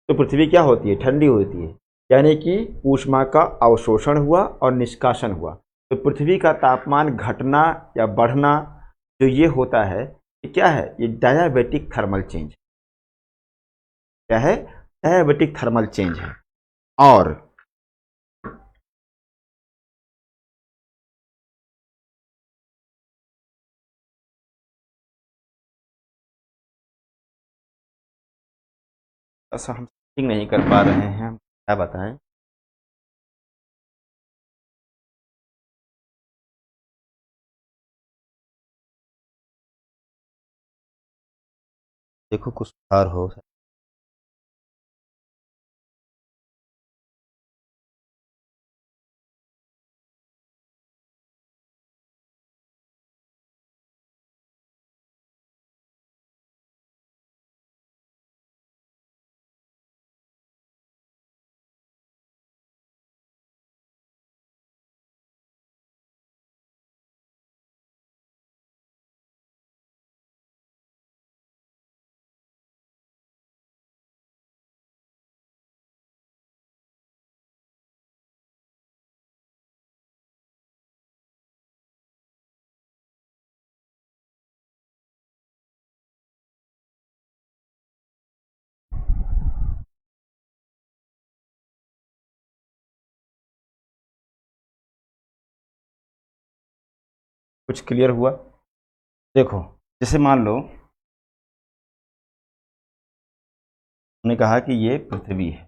तो पृथ्वी क्या होती है, ठंडी होती है। यानी कि ऊष्मा का अवशोषण हुआ और निष्कासन हुआ, तो पृथ्वी का तापमान घटना या बढ़ना जो ये होता है, ये क्या है, ये डायबिटिक थर्मल चेंज। क्या है, डायबिटिक थर्मल चेंज है। और ऐसा हम ठीक नहीं कर पा रहे हैं, क्या बताएं। देखो कुछ सुधार हो। कुछ क्लियर हुआ? देखो, जैसे मान लो हमने कहा कि ये पृथ्वी है,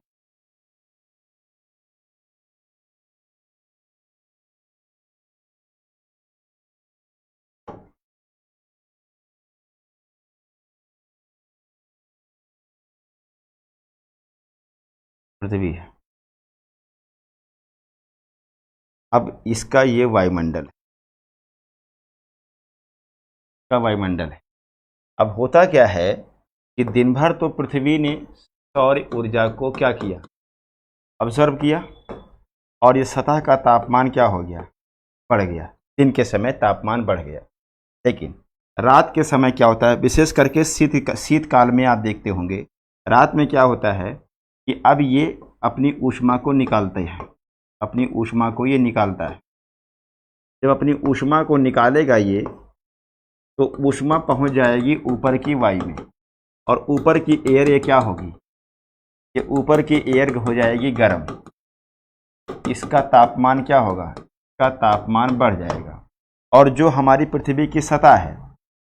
पृथ्वी है। अब इसका ये वायुमंडल है, इसका वायुमंडल है। अब होता क्या है कि दिन भर तो पृथ्वी ने सौर ऊर्जा को क्या किया, ऑब्जर्व किया, और ये सतह का तापमान क्या हो गया, बढ़ गया। दिन के समय तापमान बढ़ गया। लेकिन रात के समय क्या होता है, विशेष करके शीतकाल में आप देखते होंगे, रात में क्या होता है कि अब ये अपनी ऊष्मा को निकालते हैं, अपनी ऊष्मा को ये निकालता है। जब अपनी ऊष्मा को निकालेगा ये, तो ऊष्मा पहुंच जाएगी ऊपर की वायु में, और ऊपर की एयर ये क्या होगी, ये ऊपर की एयर हो जाएगी गर्म। इसका तापमान क्या होगा, इसका तापमान बढ़ जाएगा। और जो हमारी पृथ्वी की सतह है,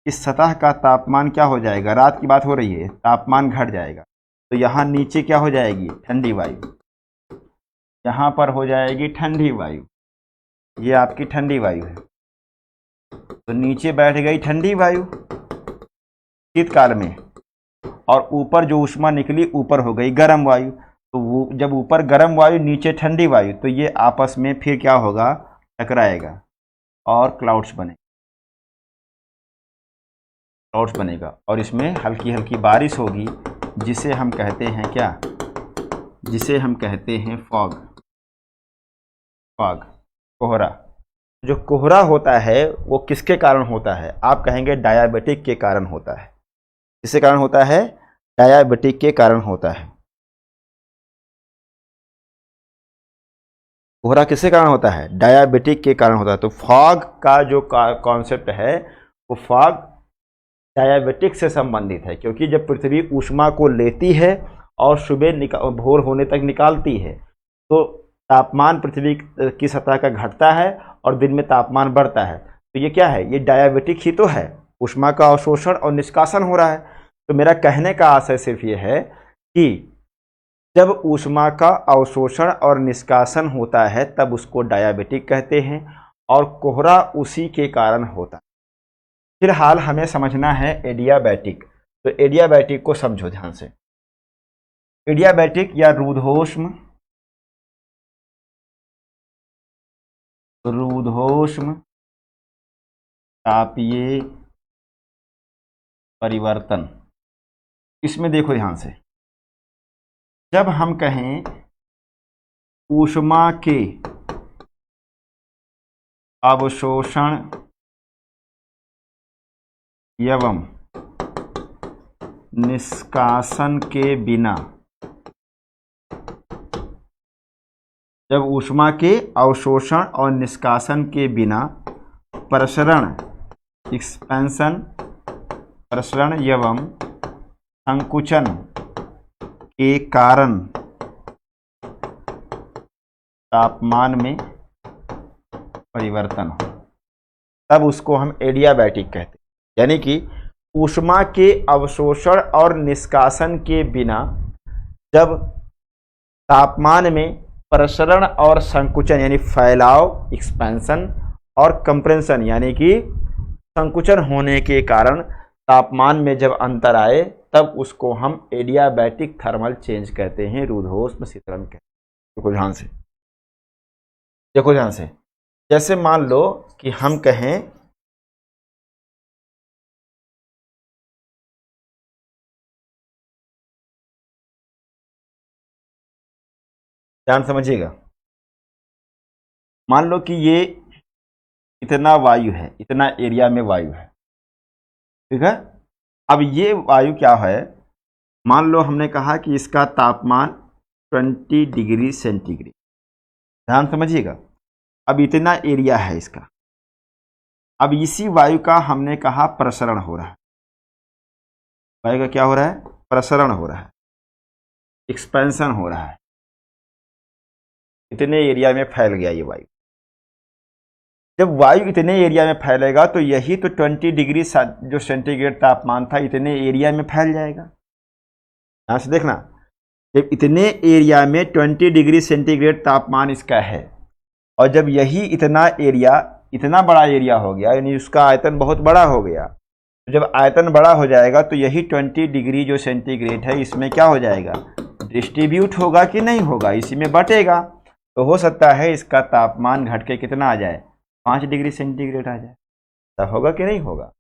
इस सतह का तापमान क्या हो जाएगा, रात की बात हो रही है, तापमान घट जाएगा। तो यहाँ नीचे क्या हो जाएगी, ठंडी वायु, यहाँ पर हो जाएगी ठंडी वायु, ये आपकी ठंडी वायु है। तो नीचे बैठ गई ठंडी वायु शीतकाल में, और ऊपर जो ऊष्मा निकली ऊपर हो गई गर्म वायु। तो वो जब ऊपर गर्म वायु नीचे ठंडी वायु, तो ये आपस में फिर क्या होगा, टकराएगा और क्लाउड्स बनेगा, और इसमें हल्की हल्की बारिश होगी, जिसे हम कहते हैं क्या, जिसे हम कहते हैं फॉग, कोहरा। जो कोहरा होता है वो किसके कारण होता है, आप कहेंगे डायबिटिक के कारण होता है। किसके कारण होता है, डायबिटिक के कारण होता है। कोहरा किसके कारण होता है, डायबिटिक के कारण होता है। तो फॉग का जो कॉन्सेप्ट है, वो फॉग डायबिटिक से संबंधित है, क्योंकि जब पृथ्वी ऊष्मा को लेती है और सुबह भोर होने तक निकालती है, तो तापमान पृथ्वी की सतह का घटता है और दिन में तापमान बढ़ता है। तो ये क्या है, ये डायबिटिक ही तो है, ऊष्मा का अवशोषण और निष्कासन हो रहा है। तो मेरा कहने का आशय सिर्फ ये है कि जब ऊष्मा का अवशोषण और निष्कासन होता है तब उसको डायबिटिक कहते हैं, और कोहरा उसी के कारण होता है। फिलहाल हमें समझना है एडियाबैटिक। तो एडियाबैटिक को समझो ध्यान से। एडियाबैटिक या रूद्धोष्म तापीय परिवर्तन। इसमें देखो ध्यान से, जब हम कहें ऊष्मा के अवशोषण एवं निष्कासन के बिना, जब ऊष्मा के अवशोषण और निष्कासन के बिना प्रसरण एक्सपेंशन, प्रसरण एवं संकुचन के कारण तापमान में परिवर्तन हो, तब उसको हम एडियाबैटिक कहते हैं। यानी कि ऊष्मा के अवशोषण और निष्कासन के बिना जब तापमान में प्रसरण और संकुचन यानी फैलाव एक्सपेंशन और कंप्रेंशन यानी कि संकुचन होने के कारण तापमान में जब अंतर आए, तब उसको हम एडियाबैटिक थर्मल चेंज कहते हैं, रूद्धोष्म शीतलन कहते हैं। देखो ध्यान से, जैसे मान लो कि हम कहें ध्यान समझिएगा, मान लो कि ये इतना वायु है, इतना एरिया में वायु है, ठीक है। अब ये वायु क्या है, मान लो हमने कहा कि इसका तापमान 20 डिग्री सेंटीग्रेड, ध्यान समझिएगा। अब इतना एरिया है इसका, अब इसी वायु का हमने कहा प्रसरण हो रहा है। वायु का क्या हो रहा है, प्रसरण हो रहा है, एक्सपेंशन हो रहा है, इतने एरिया में फैल गया ये वायु। जब वायु इतने एरिया में फैलेगा तो यही तो 20 डिग्री जो सेंटीग्रेड तापमान था इतने एरिया में फैल जाएगा। यहाँ से देखना, जब इतने एरिया में 20 डिग्री सेंटीग्रेड तापमान इसका है और जब यही इतना एरिया, इतना बड़ा एरिया हो गया, यानी उसका आयतन बहुत बड़ा हो गया, तो जब आयतन बड़ा हो जाएगा तो यही 20 डिग्री जो सेंटीग्रेड है इसमें क्या हो जाएगा, डिस्ट्रीब्यूट होगा कि नहीं होगा, इसी में बटेगा। तो हो सकता है इसका तापमान घट के कितना आ जाए, 5 डिग्री सेंटीग्रेड आ जाए। ऐसा होगा कि नहीं होगा।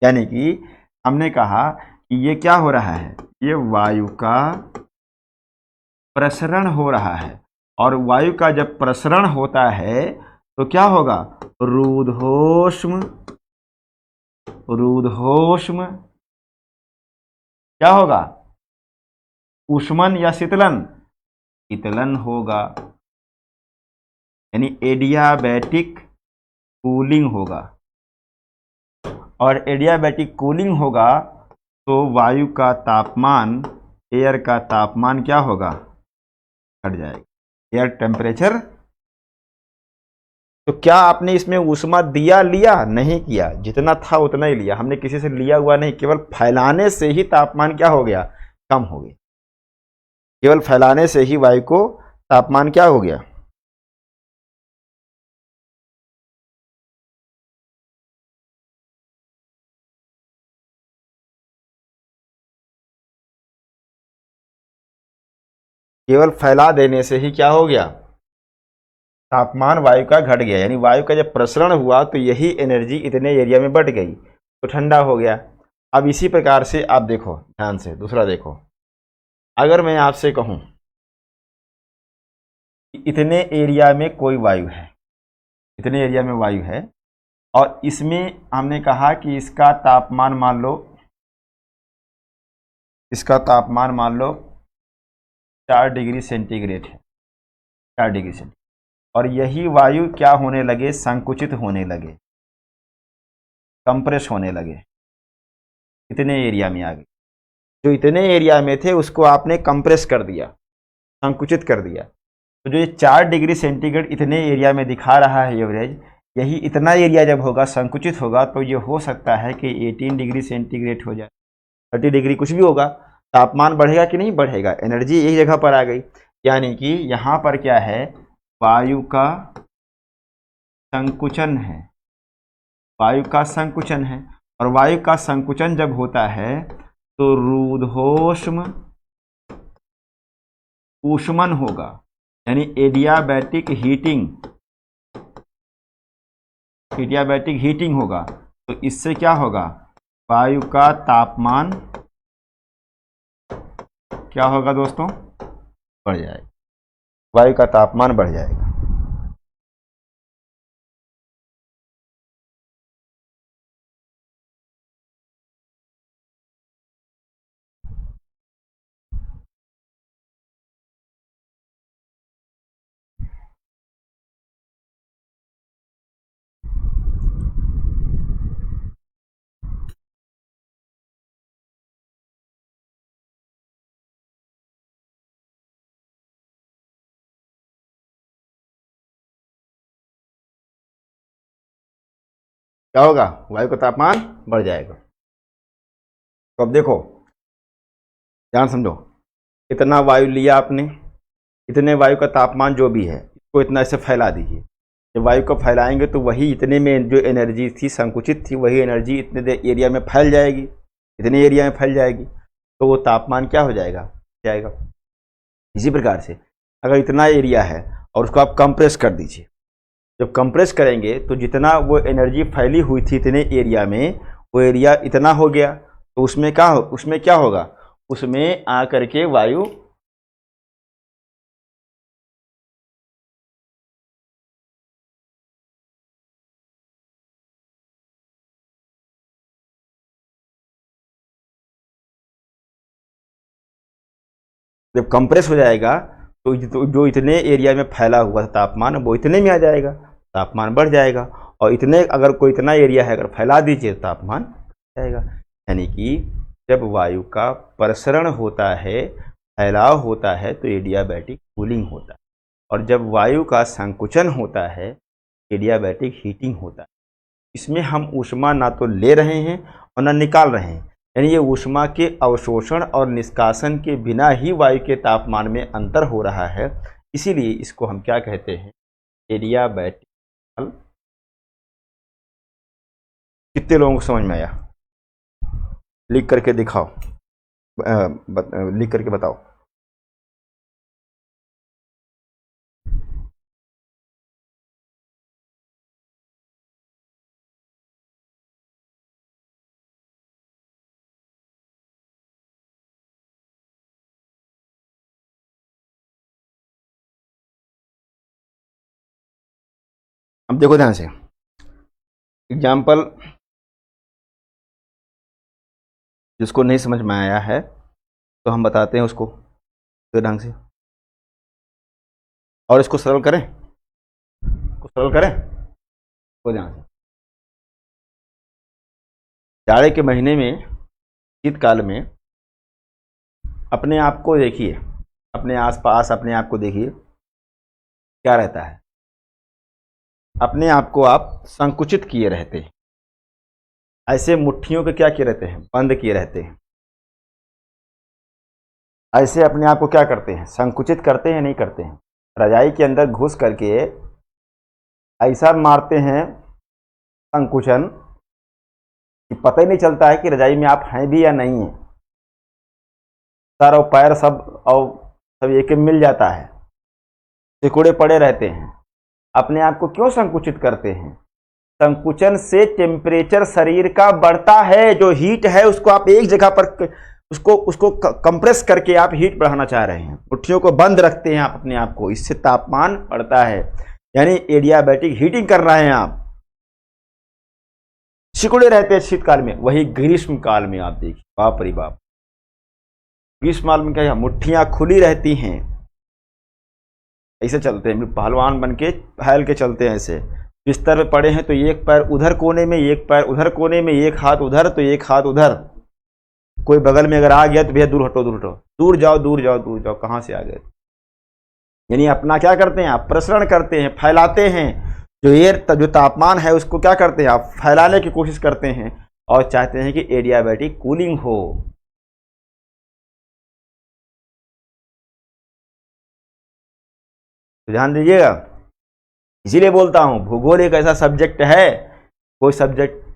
यानी कि हमने कहा कि ये क्या हो रहा है, ये वायु का प्रसरण हो रहा है, और वायु का जब प्रसरण होता है तो क्या होगा, रूद्धोष्म, रूद्धोष्म क्या होगा, ऊष्मन या शीतलन, शीतलन होगा, यानी एडियाबैटिक कूलिंग होगा। और एडियाबैटिक कूलिंग होगा तो वायु का तापमान, एयर का तापमान क्या होगा, घट जाएगा, एयर टेम्परेचर। तो क्या आपने इसमें ऊष्मा दिया, लिया नहीं किया, जितना था उतना ही लिया, हमने किसी से लिया हुआ नहीं, केवल फैलाने से ही तापमान क्या हो गया, कम हो गया। केवल फैलाने से ही वायु को तापमान क्या हो गया, केवल फैला देने से ही क्या हो गया, तापमान वायु का घट गया। यानी वायु का जब प्रसरण हुआ तो यही एनर्जी इतने एरिया में बढ़ गई तो ठंडा हो गया। अब इसी प्रकार से आप देखो ध्यान से, दूसरा देखो, अगर मैं आपसे कहूं कि इतने एरिया में कोई वायु है, इतने एरिया में वायु है और इसमें हमने कहा कि इसका तापमान मान लो, इसका तापमान मान लो 4 डिग्री सेंटीग्रेड है, 4 डिग्री सेंटीग्रेड, और यही वायु क्या होने लगे, संकुचित होने लगे, कंप्रेस होने लगे, इतने एरिया में आ गए। जो इतने एरिया में थे उसको आपने कंप्रेस कर दिया, संकुचित कर दिया। तो जो ये 4 डिग्री सेंटीग्रेड इतने एरिया में दिखा रहा है एवरेज, यही इतना एरिया जब होगा, संकुचित होगा, तो ये हो सकता है कि 18 डिग्री सेंटीग्रेड हो जाए, 30 डिग्री, कुछ भी होगा। तापमान बढ़ेगा कि नहीं बढ़ेगा, एनर्जी एक जगह पर आ गई। यानी कि यहाँ पर क्या है, वायु का संकुचन है, वायु का संकुचन है, और वायु का संकुचन जब होता है तो रूद्धोष्म ऊष्मन होगा, यानी एडियाबैटिक हीटिंग, एडियाबैटिक हीटिंग होगा। तो इससे क्या होगा, वायु का तापमान क्या होगा दोस्तों, बढ़ जाएगा, वायु का तापमान बढ़ जाएगा। क्या होगा, वायु का तापमान बढ़ जाएगा। तो अब देखो, ध्यान समझो, इतना वायु लिया आपने, इतने वायु का तापमान जो भी है इसको इतना ऐसे फैला दीजिए। जब वायु को फैलाएंगे तो वही इतने में जो एनर्जी थी, संकुचित थी, वही एनर्जी इतने एरिया में फैल जाएगी, इतने एरिया में फैल जाएगी, तो वो तापमान क्या हो जाएगा, जाएगा। इसी प्रकार से अगर इतना एरिया है और उसको आप कंप्रेस कर दीजिए, जब कंप्रेस करेंगे तो जितना वो एनर्जी फैली हुई थी इतने एरिया में, वो एरिया इतना हो गया, तो उसमें क्या होगा, उसमें आकर के वायु जब कंप्रेस हो जाएगा तो जो इतने एरिया में फैला हुआ था तापमान वो इतने में आ जाएगा, तापमान बढ़ जाएगा। और इतने अगर कोई इतना एरिया है अगर फैला दीजिए तो तापमान बढ़ जाएगा। यानी कि जब वायु का प्रसरण होता है, फैलाव होता है, तो एडियाबैटिक कूलिंग होता है, और जब वायु का संकुचन होता है एडियाबैटिक हीटिंग होता है। इसमें हम ऊष्मा ना तो ले रहे हैं और ना निकाल रहे हैं, यानी ये ऊष्मा के अवशोषण और निष्कासन के बिना ही वायु के तापमान में अंतर हो रहा है। इसीलिए इसको हम क्या कहते हैं, एडियाबैटिक। कितने लोगों को समझ में आया? लिख करके दिखाओ, लिख करके बताओ। अब देखो ध्यान से, एग्जाम्पल जिसको नहीं समझ में आया है तो हम बताते हैं उसको तो ढंग से, और इसको सरल करें, इसको सरल करें तो ध्यान से। जाड़े के महीने में, शीतकाल में अपने आप को देखिए, अपने आसपास अपने आप को देखिए, क्या रहता है? अपने आप को आप संकुचित किए रहते हैं, ऐसे मुट्ठियों के क्या किए रहते हैं, बंद किए रहते हैं। ऐसे अपने आप को क्या करते हैं, संकुचित करते हैं, नहीं करते हैं? रजाई के अंदर घुस करके ऐसा मारते हैं संकुचन कि पता ही नहीं चलता है कि रजाई में आप हैं भी या नहीं हैं। सर और पैर सब एक मिल जाता है, सिकुड़े पड़े रहते हैं। अपने आप को क्यों संकुचित करते हैं? संकुचन से टेम्परेचर शरीर का बढ़ता है, जो हीट है उसको आप एक जगह पर उसको कंप्रेस करके आप हीट बढ़ाना चाह रहे हैं, मुट्ठियों को बंद रखते हैं आप अपने आप को, इससे तापमान बढ़ता है, यानी एडियाबैटिक हीटिंग कर रहे हैं आप, सिकुड़े रहते हैं शीतकाल में। वही ग्रीष्म काल में आप देखिए, बाप रे बाप, ग्रीष्म काल में क्या, मुट्ठियां खुली रहती हैं, ऐसे चलते हैं, पहलवान बन के फैल के चलते हैं ऐसे। बिस्तर में पड़े हैं तो एक पैर उधर कोने में, एक पैर उधर कोने में, एक हाथ उधर तो एक हाथ उधर। कोई बगल में अगर आ गया तो भैया दूर हटो, दूर हटो, दूर जाओ, दूर जाओ, दूर जाओ, कहाँ से आ गए? यानी अपना क्या करते हैं आप, प्रसरण करते हैं, फैलाते हैं। जो तापमान है उसको क्या करते हैं आप, फैलाने की कोशिश करते हैं और चाहते हैं कि एडियाबैटिक कूलिंग हो। तो ध्यान दीजिएगा, इसीलिए बोलता हूं भूगोल एक ऐसा सब्जेक्ट है, कोई सब्जेक्ट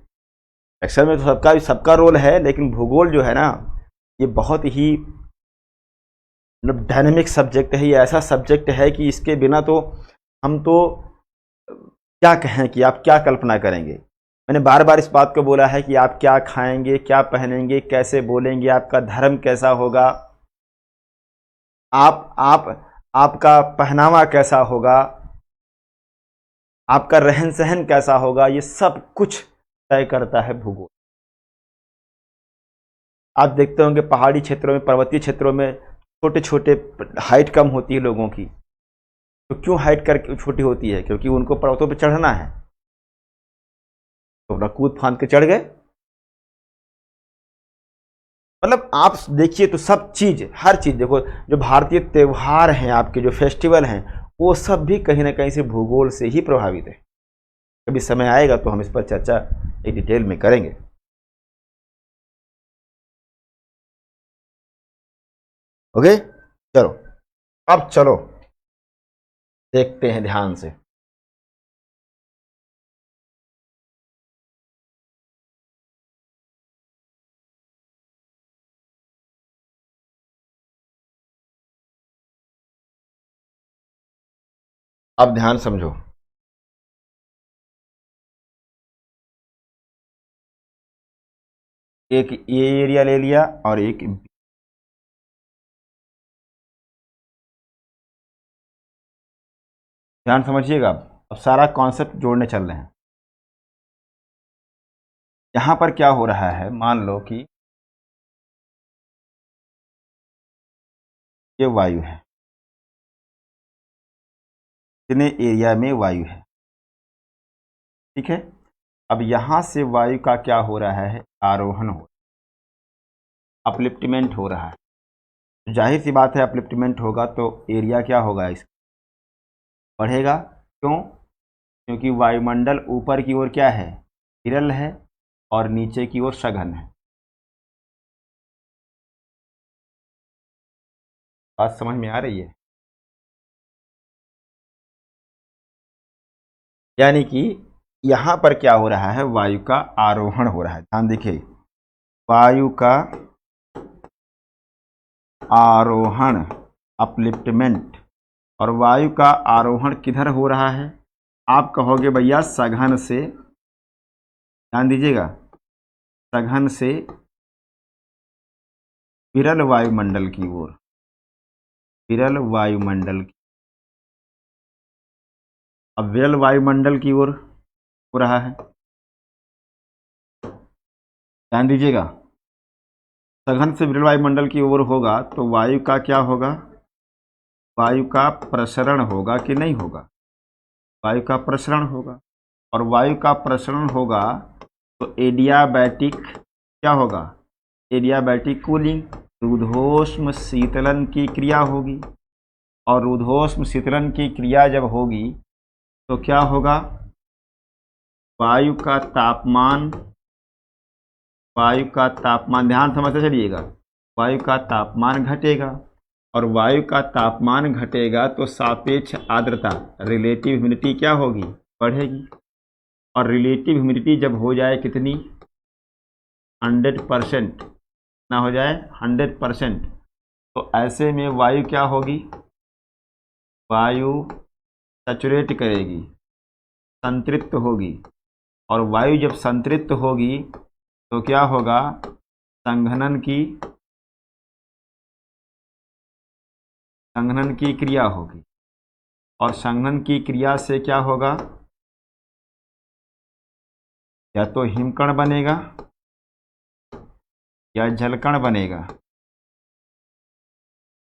एक्सेल में तो सबका रोल है, लेकिन भूगोल जो है ना, ये बहुत ही मतलब डायनेमिक सब्जेक्ट है। ये ऐसा सब्जेक्ट है कि इसके बिना तो हम तो क्या कहें, कि आप क्या कल्पना करेंगे। मैंने बार बार इस बात को बोला है कि आप क्या खाएंगे, क्या पहनेंगे, कैसे बोलेंगे, आपका धर्म कैसा होगा, आपका पहनावा कैसा होगा, आपका रहन सहन कैसा होगा, ये सब कुछ तय करता है भूगोल। आप देखते होंगे पहाड़ी क्षेत्रों में, पर्वतीय क्षेत्रों में छोटे छोटे हाइट कम होती है लोगों की। तो क्यों हाइट कर छोटी होती है? क्योंकि उनको पर्वतों पर चढ़ना है, तो अपना कूद फांद के चढ़ गए। मतलब आप देखिए तो सब चीज, हर चीज देखो, जो भारतीय त्योहार हैं, आपके जो फेस्टिवल हैं, वो सब भी कहीं ना कहीं से भूगोल से ही प्रभावित है। कभी समय आएगा तो हम इस पर चर्चा एक डिटेल में करेंगे। ओके, चलो अब चलो देखते हैं ध्यान से। अब ध्यान समझो, एक ये एरिया ले लिया और एक, ध्यान समझिएगा। अब सारा कॉन्सेप्ट जोड़ने चल रहे हैं। यहां पर क्या हो रहा है, मान लो कि ये वायु है, इतने एरिया में वायु है, ठीक है। अब यहां से वायु का क्या हो रहा है, आरोहण हो, अपलिफ्टमेंट हो रहा है। जाहिर सी बात है, अपलिफ्टमेंट होगा तो एरिया क्या होगा, इसका बढ़ेगा। क्यों? क्योंकि वायुमंडल ऊपर की ओर क्या है, विरल है, और नीचे की ओर सघन है। बात समझ में आ रही है? यानी कि यहां पर क्या हो रहा है, वायु का आरोहण हो रहा है। ध्यान देखिए, वायु का आरोहण, अपलिफ्टमेंट। और वायु का आरोहण किधर हो रहा है? आप कहोगे भैया सघन से, ध्यान दीजिएगा, सघन से विरल वायुमंडल की ओर, विरल वायुमंडल की। अब विरल वायुमंडल की ओर हो रहा है, ध्यान दीजिएगा, सघन से विरल वायुमंडल की ओर होगा तो वायु का क्या होगा, वायु का प्रसरण होगा कि नहीं होगा? वायु का प्रसरण होगा, और वायु का प्रसरण होगा तो एडियाबैटिक क्या होगा, एडियाबैटिक कूलिंग, रुद्धोष्म शीतलन की क्रिया होगी। और रुद्धोष्म शीतलन की क्रिया जब होगी तो क्या होगा, वायु का तापमान, वायु का तापमान, ध्यान समझते चलिएगा, वायु का तापमान घटेगा, और वायु का तापमान घटेगा तो सापेक्ष आर्द्रता, रिलेटिव ह्यूमिडिटी क्या होगी, बढ़ेगी। और रिलेटिव ह्यूमिडिटी जब हो जाए कितनी, 100% ना हो जाए 100%, तो ऐसे में वायु क्या होगी, वायु सैचुरेट करेगी, संतृप्त होगी। और वायु जब संतृप्त होगी तो क्या होगा, संघनन की क्रिया होगी। और संघनन की क्रिया से क्या होगा, या तो हिमकण बनेगा या जलकण बनेगा,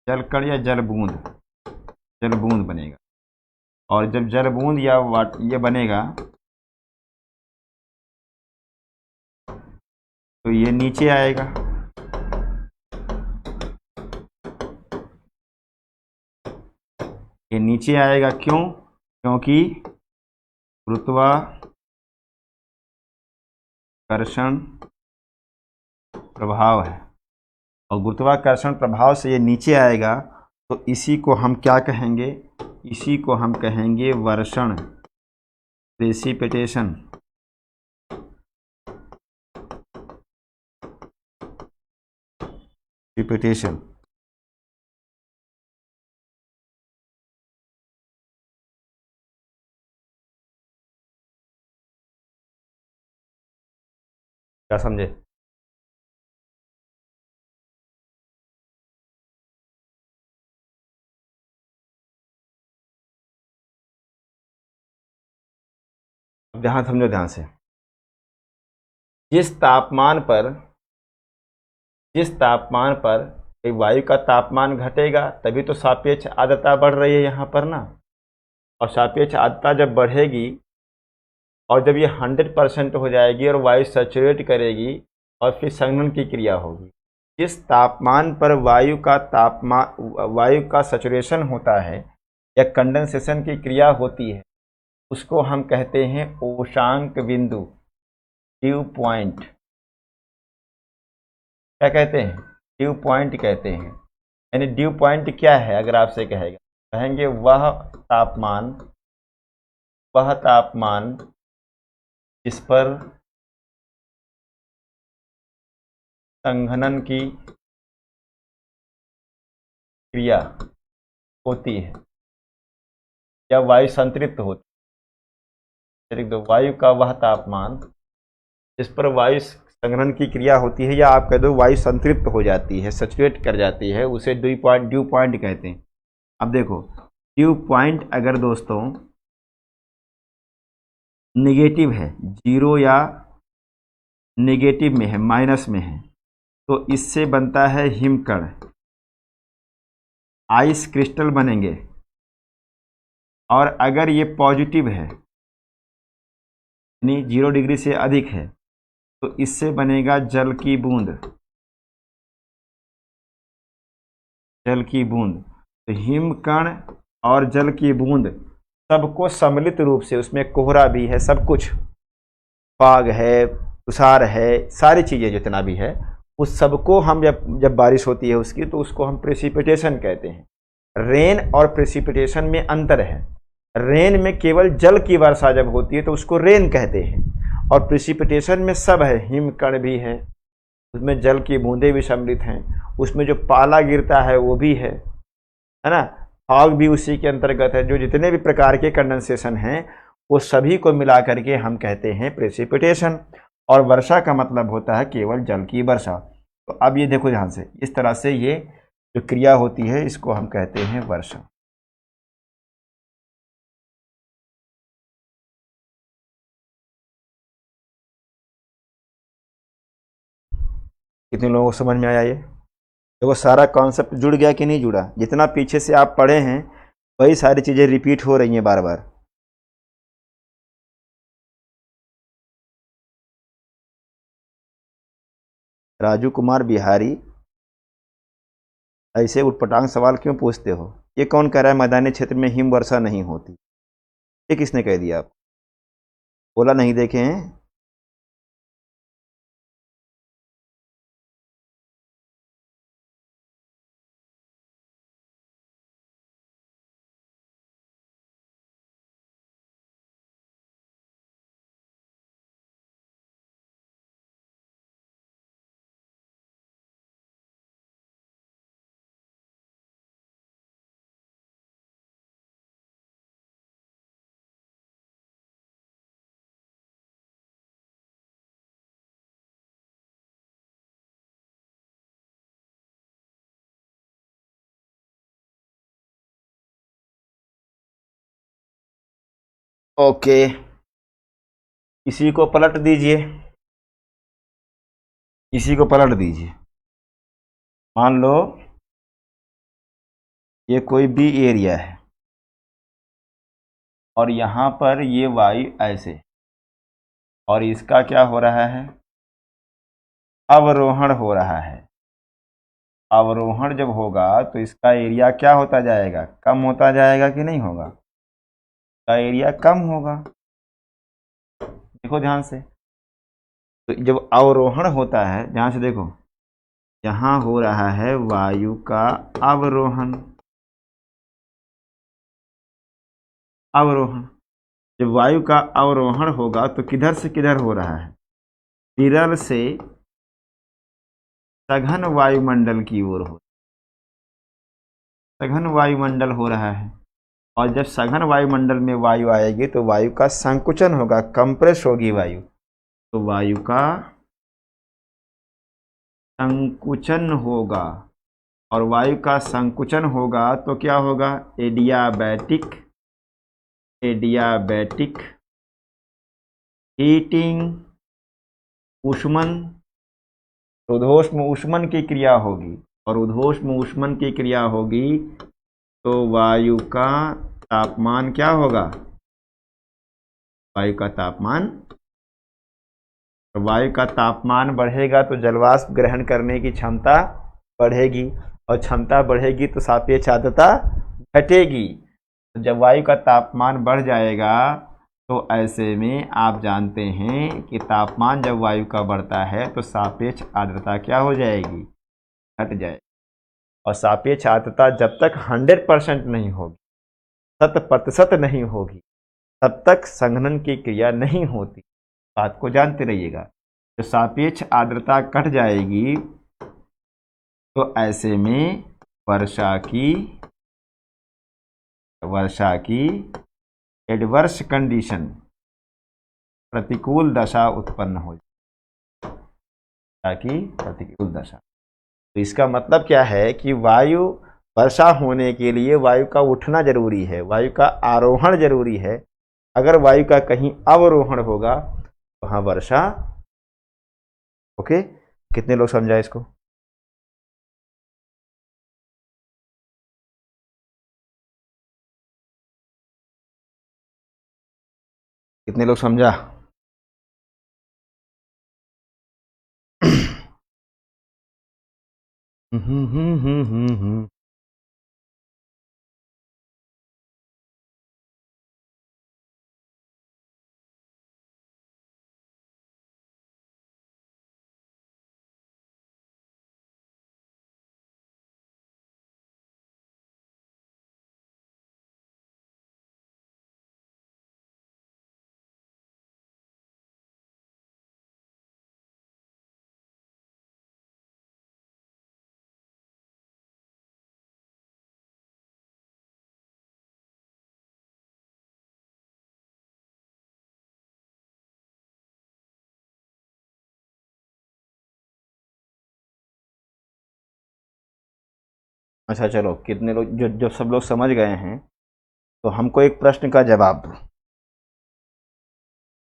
जलकण या जलबूंद, जलबूंद बनेगा। और जब जलबूंद या ये बनेगा तो ये नीचे आएगा, ये नीचे आएगा। क्यों? क्योंकि गुरुत्वाकर्षण प्रभाव है, और गुरुत्वाकर्षण प्रभाव से ये नीचे आएगा। तो इसी को हम क्या कहेंगे, इसी को हम कहेंगे वर्षण, प्रेसिपिटेशन। प्रेसिपिटेशन क्या समझे? ध्यान समझो, ध्यान से। जिस तापमान पर, जिस तापमान पर वायु का तापमान घटेगा तभी तो सापेक्ष आर्द्रता बढ़ रही है यहाँ पर ना। और सापेक्ष आर्द्रता जब बढ़ेगी और जब ये 100% हो जाएगी और वायु सैचुरेट करेगी और फिर संघनन की क्रिया होगी। जिस तापमान पर वायु का तापमान, वायु का सैचुरेशन होता है या कंडेंसेशन की क्रिया होती है, उसको हम कहते हैं ओशांक बिंदु, ड्यू पॉइंट। क्या कहते हैं? ड्यू पॉइंट कहते हैं। यानी ड्यू पॉइंट क्या है, अगर आपसे कहेगा, कहेंगे वह तापमान, वह तापमान जिस पर संघनन की क्रिया होती है या वायु संतृप्त होती है। लिख दो, वायु का वह तापमान जिस पर वायु संघनन की क्रिया होती है, या आप कह दो वायु संतृप्त हो जाती है, सैचुरेट कर जाती है, उसे ड्यू पॉइंट कहते हैं। अब देखो, ड्यू पॉइंट अगर दोस्तों नेगेटिव है, जीरो या नेगेटिव में है, माइनस में है, तो इससे बनता है हिमकण, आइस क्रिस्टल बनेंगे। और अगर ये पॉजिटिव है, यानी 0 डिग्री से अधिक है, तो इससे बनेगा जल की बूंद, जल की बूंद। तो हिमकण और जल की बूंद सबको सम्मिलित रूप से, उसमें कोहरा भी है, सब कुछ, फाग है, तुषार है, सारी चीज़ें जितना भी है, उस सबको हम जब जब बारिश होती है उसकी, तो उसको हम प्रेसिपिटेशन कहते हैं। रेन और प्रेसिपिटेशन में अंतर है। रेन में केवल जल की वर्षा जब होती है तो उसको रेन कहते हैं, और प्रेसिपिटेशन में सब है, हिमकण भी है, उसमें जल की बूंदें भी सम्मिलित हैं, उसमें जो पाला गिरता है वो भी है ना, फॉग भी उसी के अंतर्गत है। जो जितने भी प्रकार के कंडेंसेशन हैं वो सभी को मिला करके हम कहते हैं प्रेसिपिटेशन। और वर्षा का मतलब होता है केवल जल की वर्षा। तो अब ये देखो ध्यान से, इस तरह से ये जो क्रिया होती है इसको हम कहते हैं वर्षा। कितने लोगों को समझ में आया ये? देखो सारा कॉन्सेप्ट जुड़ गया कि नहीं जुड़ा? जितना पीछे से आप पढ़े हैं वही सारी चीज़ें रिपीट हो रही हैं बार बार। राजू कुमार बिहारी, ऐसे उटपटांग सवाल क्यों पूछते हो? ये कौन कह रहा है मैदानी क्षेत्र में हिम वर्षा नहीं होती? ये किसने कह दिया आप? बोला नहीं देखे हैं? ओके, इसी को पलट दीजिए, इसी को पलट दीजिए। मान लो ये कोई बी एरिया है और यहाँ पर ये वायु ऐसे, और इसका क्या हो रहा है? अवरोहण हो रहा है। अवरोहण जब होगा तो इसका एरिया क्या होता जाएगा? कम होता जाएगा कि नहीं होगा? का एरिया कम होगा। देखो ध्यान से, तो जब अवरोहण होता है, ध्यान से देखो, यहाँ हो रहा है वायु का अवरोहण। अवरोहण, जब वायु का अवरोहण होगा तो किधर से किधर हो रहा है? विरल से सघन वायुमंडल की ओर हो, सघन वायुमंडल हो रहा है। और जब सघन वायुमंडल में वायु आएगी तो वायु का संकुचन होगा, कंप्रेस होगी वायु, तो वायु का संकुचन होगा। और वायु का संकुचन होगा तो क्या होगा? एडियाबैटिक, एडियाबैटिक हीटिंग, ऊष्मन, ऊर्ध्वोष्म ऊष्मन की क्रिया होगी, और ऊर्ध्वोष्म ऊष्मन की क्रिया होगी तो वायु का तापमान क्या होगा? वायु का तापमान, वायु का तापमान बढ़ेगा तो जलवाष्प ग्रहण करने की क्षमता बढ़ेगी, और क्षमता बढ़ेगी तो सापेक्ष आर्द्रता घटेगी। तो जब वायु का तापमान बढ़ जाएगा तो ऐसे में आप जानते हैं कि तापमान जब वायु का बढ़ता है तो सापेक्ष आर्द्रता क्या हो जाएगी? घट जाएगी। और सापेक्ष आर्द्रता जब तक 100% नहीं होगी, 100% नहीं होगी, तब तक संघनन की क्रिया नहीं होती। बात को जानते रहिएगा। तो सापेक्ष आर्द्रता घट जाएगी तो ऐसे में वर्षा की एडवर्स कंडीशन, प्रतिकूल दशा उत्पन्न हो जाए, प्रतिकूल दशा। तो इसका मतलब क्या है कि वायु वर्षा होने के लिए वायु का उठना जरूरी है, वायु का आरोहण जरूरी है। अगर वायु का कहीं अवरोहण होगा तो वहां वर्षा। ओके, कितने लोग समझा इसको? कितने लोग समझा? अच्छा चलो, कितने लोग, जो जो सब लोग समझ गए हैं, तो हमको एक प्रश्न का जवाब दो।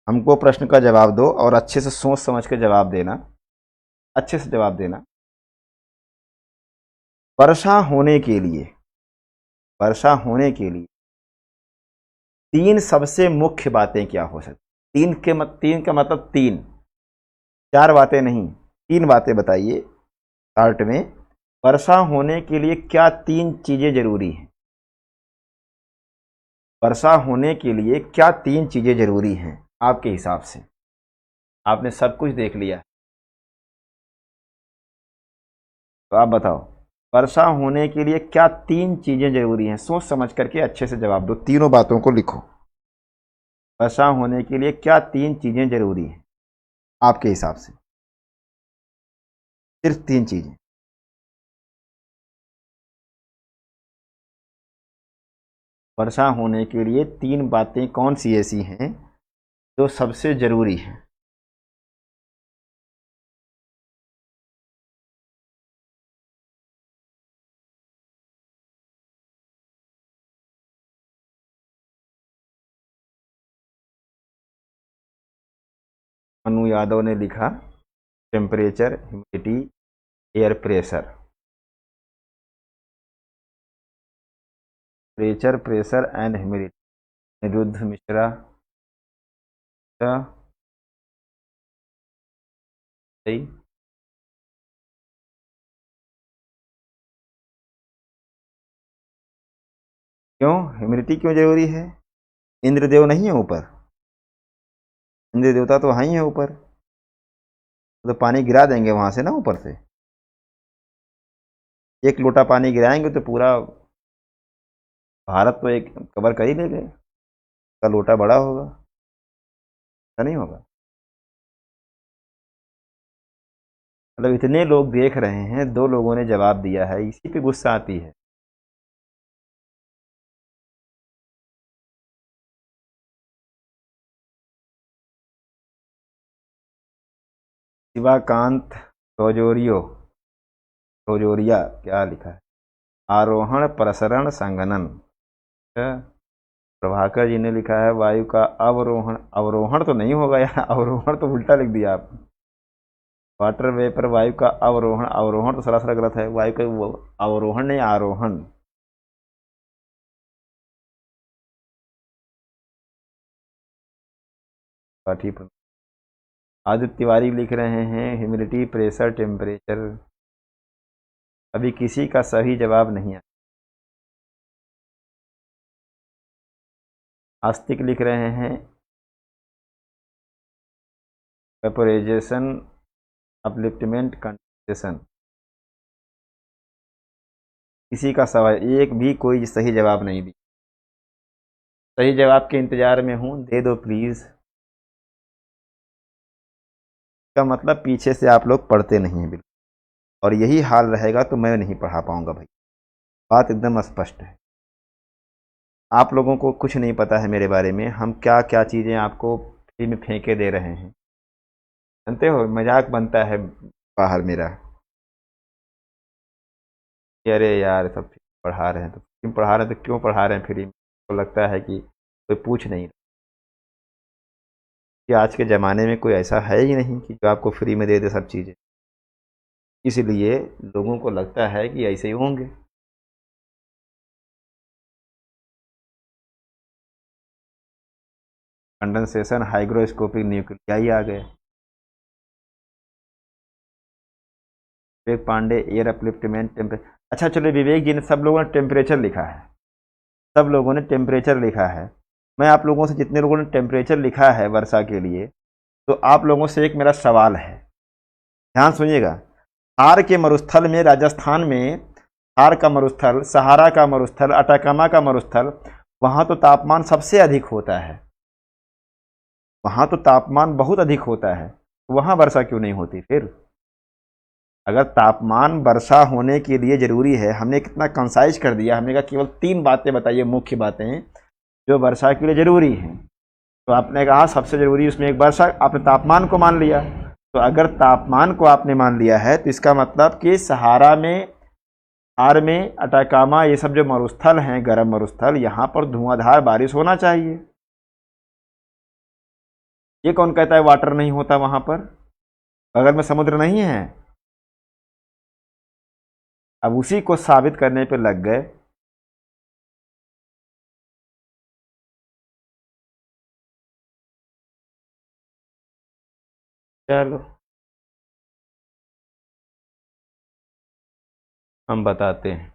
हमको प्रश्न का जवाब दो और अच्छे से सोच समझ के जवाब देना, अच्छे से जवाब देना। वर्षा होने के लिए, वर्षा होने के लिए तीन सबसे मुख्य बातें क्या हो सकती? तीन का मतलब तीन, चार बातें नहीं, तीन बातें बताइए चार्ट में। वर्षा होने के लिए क्या तीन चीजें जरूरी हैं? वर्षा होने के लिए क्या तीन चीजें जरूरी हैं आपके हिसाब से? आपने सब कुछ देख लिया, तो आप बताओ, वर्षा होने के लिए क्या तीन चीजें जरूरी हैं? सोच समझ करके अच्छे से जवाब दो, तीनों बातों को लिखो। वर्षा होने के लिए क्या तीन चीजें जरूरी हैं आपके हिसाब से? सिर्फ तीन चीजें। वर्षा होने के लिए तीन बातें कौन सी ऐसी हैं जो सबसे जरूरी हैं? अनु यादव ने लिखा temperature, humidity, air pressure. Temperature, pressure and humidity. निरुद्ध मिश्रा, सही। क्यों ह्यूमिडिटी क्यों जरूरी है? इंद्रदेव नहीं है ऊपर? इंद्र देवता तो वहीं है ऊपर, तो पानी गिरा देंगे वहां से ना, ऊपर से। एक लोटा पानी गिराएंगे तो पूरा भारत तो एक कवर कर ही लेंगे। का लोटा बड़ा होगा, ऐसा नहीं होगा? मतलब इतने लोग देख रहे हैं, दो लोगों ने जवाब दिया है, इसी पे गुस्सा आती है। शिवाकांत रोजोरियो, रोजोरिया क्या लिखा है? आरोहण प्रसरण संगणन। अच्छा, प्रभाकर जी ने लिखा है वायु का अवरोहण। अवरोहण तो नहीं होगा यार, अवरोहण तो उल्टा लिख दिया आप। वाटर वेपर, वायु का अवरोहण, अवरोहण तो सरासर गलत है। वायु का अवरोहण नहीं, आरोहण। ठीक। आदित्य तिवारी लिख रहे हैं ह्यूमिडिटी, प्रेशर, टेम्परेचर। अभी किसी का सही जवाब नहीं है। आस्तिक लिख रहे हैं वेपोराइजेशन, अपलिफ्टमेंट, कंडेंसेशन। किसी का सवाल, एक भी कोई सही जवाब नहीं दी। सही जवाब के इंतजार में हूं, दे दो प्लीज। का मतलब पीछे से आप लोग पढ़ते नहीं हैं बिल्कुल, और यही हाल रहेगा तो मैं नहीं पढ़ा पाऊंगा भाई। बात एकदम स्पष्ट है। आप लोगों को कुछ नहीं पता है मेरे बारे में, हम क्या क्या चीज़ें आपको फ्री में फेंके दे रहे हैं। जानते हो, मजाक बनता है बाहर मेरा कि अरे यार सब फ्री पढ़ा रहे हैं, तो क्यों पढ़ा रहे हैं, तो क्यों पढ़ा रहे हैं फ्री में? तो लगता है कि कोई पूछ नहीं रहा कि आज के ज़माने में कोई ऐसा है ही नहीं कि जो आपको फ्री में दे दे सब चीज़ें। इसलिए लोगों को लगता है कि ऐसे ही होंगे। कंडेंसेशन, हाइग्रोस्कोपिक न्यूक्लिया ही आ गए। विवेक पांडे, एयर अपलिफ्टमेंट, टेम्परेचर। अच्छा चलो, विवेक जी ने, सब लोगों ने टेम्परेचर लिखा है, सब लोगों ने टेम्परेचर लिखा है। मैं आप लोगों से, जितने लोगों ने टेम्परेचर लिखा है वर्षा के लिए, तो आप लोगों से एक मेरा सवाल है, ध्यान सुनिएगा। थार के मरुस्थल में, राजस्थान में थार का मरुस्थल, सहारा का मरुस्थल, अटाकामा का मरुस्थल, वहां तो तापमान सबसे अधिक होता है, वहां तो तापमान बहुत अधिक होता है, वहां वर्षा क्यों नहीं होती फिर? अगर तापमान वर्षा होने के लिए जरूरी है, हमने कितना कंसाइज कर दिया, हमने कहा केवल तीन बातें बताइए, मुख्य बातें जो वर्षा के लिए जरूरी हैं। तो आपने कहा सबसे जरूरी उसमें एक वर्षा, आपने तापमान को मान लिया। तो अगर तापमान को आपने मान लिया है, तो इसका मतलब कि सहारा में थार में, अटाकामा, ये सब जो मरुस्थल हैं, गर्म मरुस्थल, यहाँ पर धुआंधार बारिश होना चाहिए। ये कौन कहता है वाटर नहीं होता वहां पर? बगल में समुद्र नहीं है। अब उसी को साबित करने पे लग गए। चलो हम बताते हैं।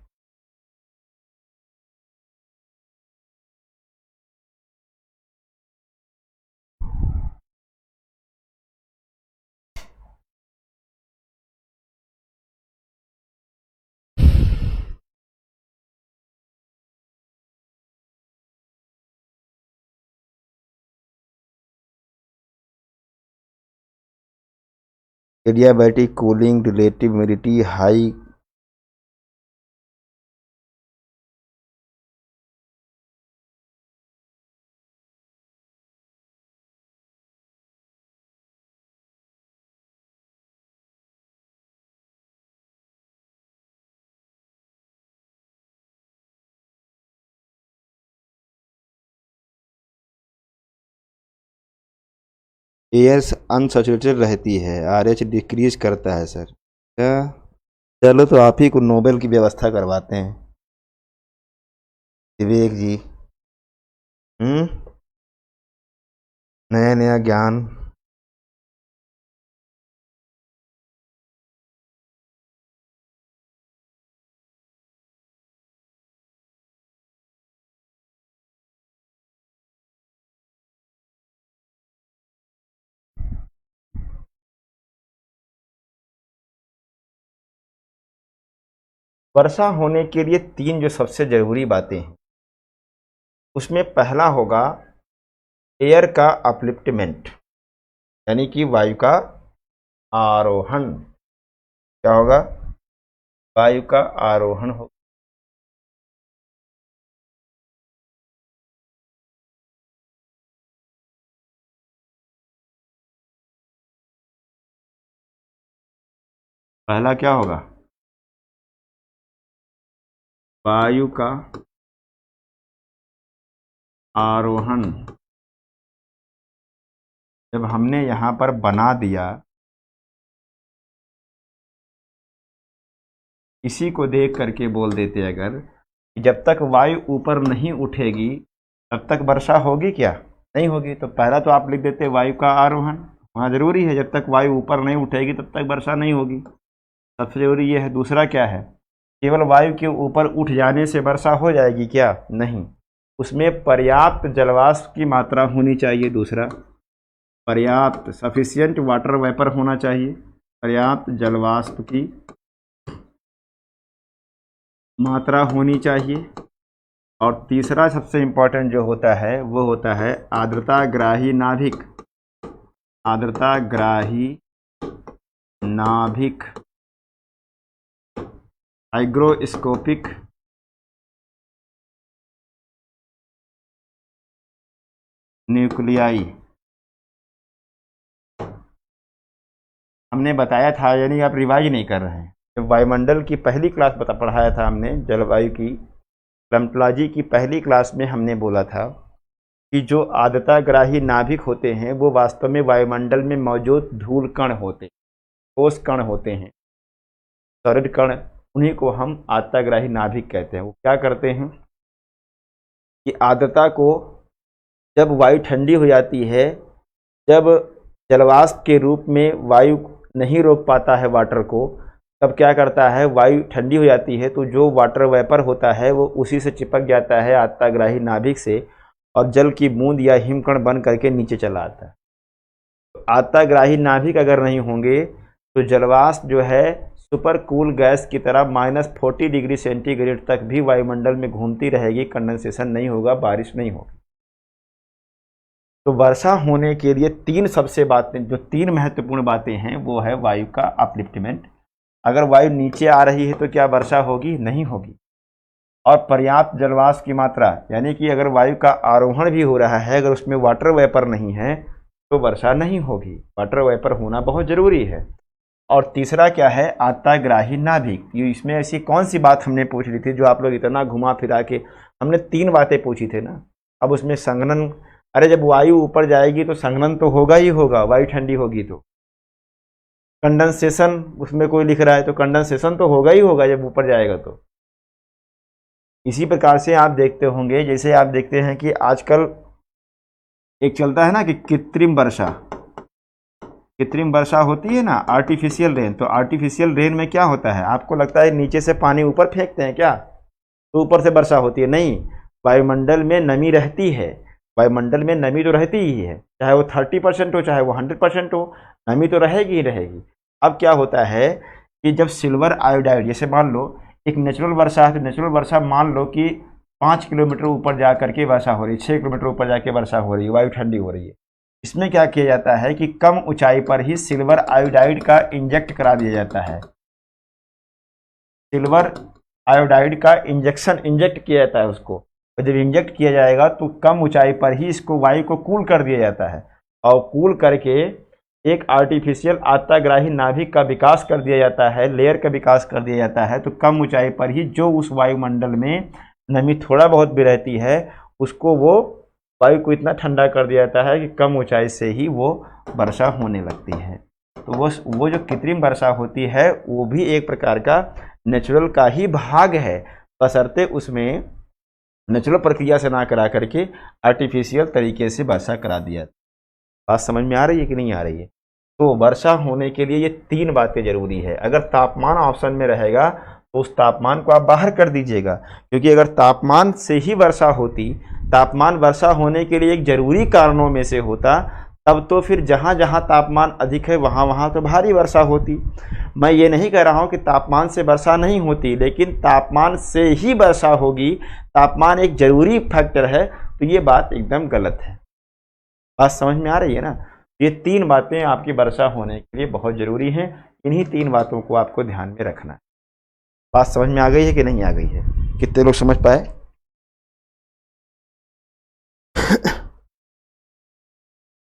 Adiabatic cooling, relative humidity, high air unsaturated रहती है, RH डिक्रीज करता है सर। क्या? चलो तो आप ही को नोबेल की व्यवस्था करवाते हैं विवेक जी। नया नया ज्ञान। वर्षा होने के लिए तीन जो सबसे जरूरी बातें हैं, उसमें पहला होगा एयर का अपलिफ्टमेंट, यानी कि वायु का आरोहण। क्या होगा? वायु का आरोहण हो। पहला क्या होगा? वायु का आरोहण। जब हमने यहां पर बना दिया, इसी को देख करके बोल देते अगर कि जब तक वायु ऊपर नहीं उठेगी तब तक वर्षा होगी क्या? नहीं होगी। तो पहला तो आप लिख देते वायु का आरोहण, वहाँ जरूरी है, जब तक वायु ऊपर नहीं उठेगी तब तक वर्षा नहीं होगी, सबसे जरूरी ये है। दूसरा क्या है? केवल वायु के ऊपर उठ जाने से वर्षा हो जाएगी क्या? नहीं, उसमें पर्याप्त जलवाष्प की मात्रा होनी चाहिए। दूसरा, पर्याप्त सफिशियंट वाटर वेपर होना चाहिए, पर्याप्त जलवाष्प की मात्रा होनी चाहिए। और तीसरा सबसे इम्पोर्टेंट जो होता है वो होता है आर्द्रताग्राही नाभिक। आर्द्रताग्राही नाभिक, हाइग्रोस्कोपिक न्यूक्लियाई। हमने बताया था, यानी आप रिवाइज नहीं कर रहे हैं। जब वायुमंडल की पहली क्लास पढ़ाया था हमने, जलवायु की क्लाइमेटोलॉजी की पहली क्लास में हमने बोला था कि जो आर्द्रताग्राही नाभिक होते हैं वो वास्तव में वायुमंडल में मौजूद धूल कण होते हैं, ठोस कण होते हैं, सॉलिड कण, उन्हीं को हम आर्द्रताग्राही नाभिक कहते हैं। वो क्या करते हैं कि आर्द्रता को, जब वायु ठंडी हो जाती है, जब जलवाष्प के रूप में वायु नहीं रोक पाता है वाटर को, तब क्या करता है, वायु ठंडी हो जाती है तो जो वाटर वेपर होता है वो उसी से चिपक जाता है आर्द्रताग्राही नाभिक से, और जल की बूंद या हिमकण बन करके नीचे चला आता है। तो आर्द्रताग्राही नाभिक अगर नहीं होंगे तो जलवाष्प जो है सुपर कूल गैस की तरह -40 डिग्री सेंटीग्रेड तक भी वायुमंडल में घूमती रहेगी, कंडेंसेशन नहीं होगा, बारिश नहीं होगी। तो वर्षा होने के लिए तीन सबसे बातें, जो तीन महत्वपूर्ण बातें हैं, वो है वायु का अपलिफ्टमेंट। अगर वायु नीचे आ रही है तो क्या वर्षा होगी? नहीं होगी। और पर्याप्त जलवाष्प की मात्रा, यानी कि अगर वायु का आरोहण भी हो रहा है, अगर उसमें वाटर वेपर नहीं है तो वर्षा नहीं होगी। वाटर वेपर होना बहुत जरूरी है। और तीसरा क्या है, आताग्राही नाभिक। ये इसमें ऐसी कौन सी बात हमने पूछ ली थी जो आप लोग इतना घुमा फिरा के, हमने 3 बातें पूछी थी ना। अब उसमें संघनन, अरे जब वायु ऊपर जाएगी तो संघनन तो होगा ही होगा, वायु ठंडी होगी तो। कंडेंसेशन उसमें कोई लिख रहा है तो कंडेंसेशन तो होगा ही होगा जब ऊपर जाएगा तो। इसी प्रकार से आप देखते होंगे, जैसे आप देखते हैं कि आजकल एक चलता है ना कि कृत्रिम वर्षा, कृत्रिम वर्षा होती है ना, आर्टिफिशियल रेन। तो आर्टिफिशियल रेन में क्या होता है, आपको लगता है नीचे से पानी ऊपर फेंकते हैं क्या तो ऊपर से वर्षा होती है? नहीं, वायुमंडल में नमी रहती है, वायुमंडल में नमी तो रहती ही है, चाहे वो 30% हो चाहे वो 100% हो, नमी तो रहेगी ही रहेगी। अब क्या होता है कि जब सिल्वर आयोडाइड, जैसे मान लो एक नेचुरल वर्षा है, तो नेचुरल वर्षा मान लो कि 5 किलोमीटर ऊपर जा करके वर्षा हो रही है, 6 किलोमीटर ऊपर जाके वर्षा हो रही है, वायु ठंडी हो रही है। इसमें क्या किया जाता है कि कम ऊंचाई पर ही सिल्वर आयोडाइड का इंजेक्ट करा दिया जाता है, सिल्वर आयोडाइड का इंजेक्ट किया जाता है उसको। तो जब इंजेक्ट किया जाएगा तो कम ऊंचाई पर ही इसको वायु को कूल कर दिया जाता है, और कूल करके एक आर्टिफिशियल आताग्राही नाभिक का विकास कर दिया जाता है, लेयर का विकास कर दिया जाता है। तो कम ऊंचाई पर ही जो उस वायुमंडल में नमी थोड़ा बहुत भी रहती है, उसको वो वायु को इतना ठंडा कर दिया जाता है कि कम ऊंचाई से ही वो वर्षा होने लगती है। तो वो जो कृत्रिम वर्षा होती है वो भी एक प्रकार का नेचुरल का ही भाग है, बशर्ते उसमें नेचुरल प्रक्रिया से ना करा करके आर्टिफिशियल तरीके से वर्षा करा दिया। बात समझ में आ रही है कि नहीं आ रही है? तो वर्षा होने के लिए ये 3 बातें जरूरी है। अगर तापमान ऑप्शन में रहेगा तो उस तापमान को आप बाहर कर दीजिएगा, क्योंकि अगर तापमान से ही वर्षा होती, तापमान वर्षा होने के लिए एक जरूरी कारणों में से होता, तब तो फिर जहाँ जहाँ तापमान अधिक है वहाँ वहाँ तो भारी वर्षा होती। मैं ये नहीं कह रहा हूँ कि तापमान से वर्षा नहीं होती, लेकिन तापमान से ही वर्षा होगी, तापमान एक जरूरी फैक्टर है, तो ये बात एकदम गलत है। बात समझ में आ रही है ना? ये 3 बातें आपकी वर्षा होने के लिए बहुत जरूरी हैं, इन्हीं 3 बातों को आपको ध्यान में रखना है। बात समझ में आ गई है कि नहीं आ गई है? कितने लोग समझ पाए?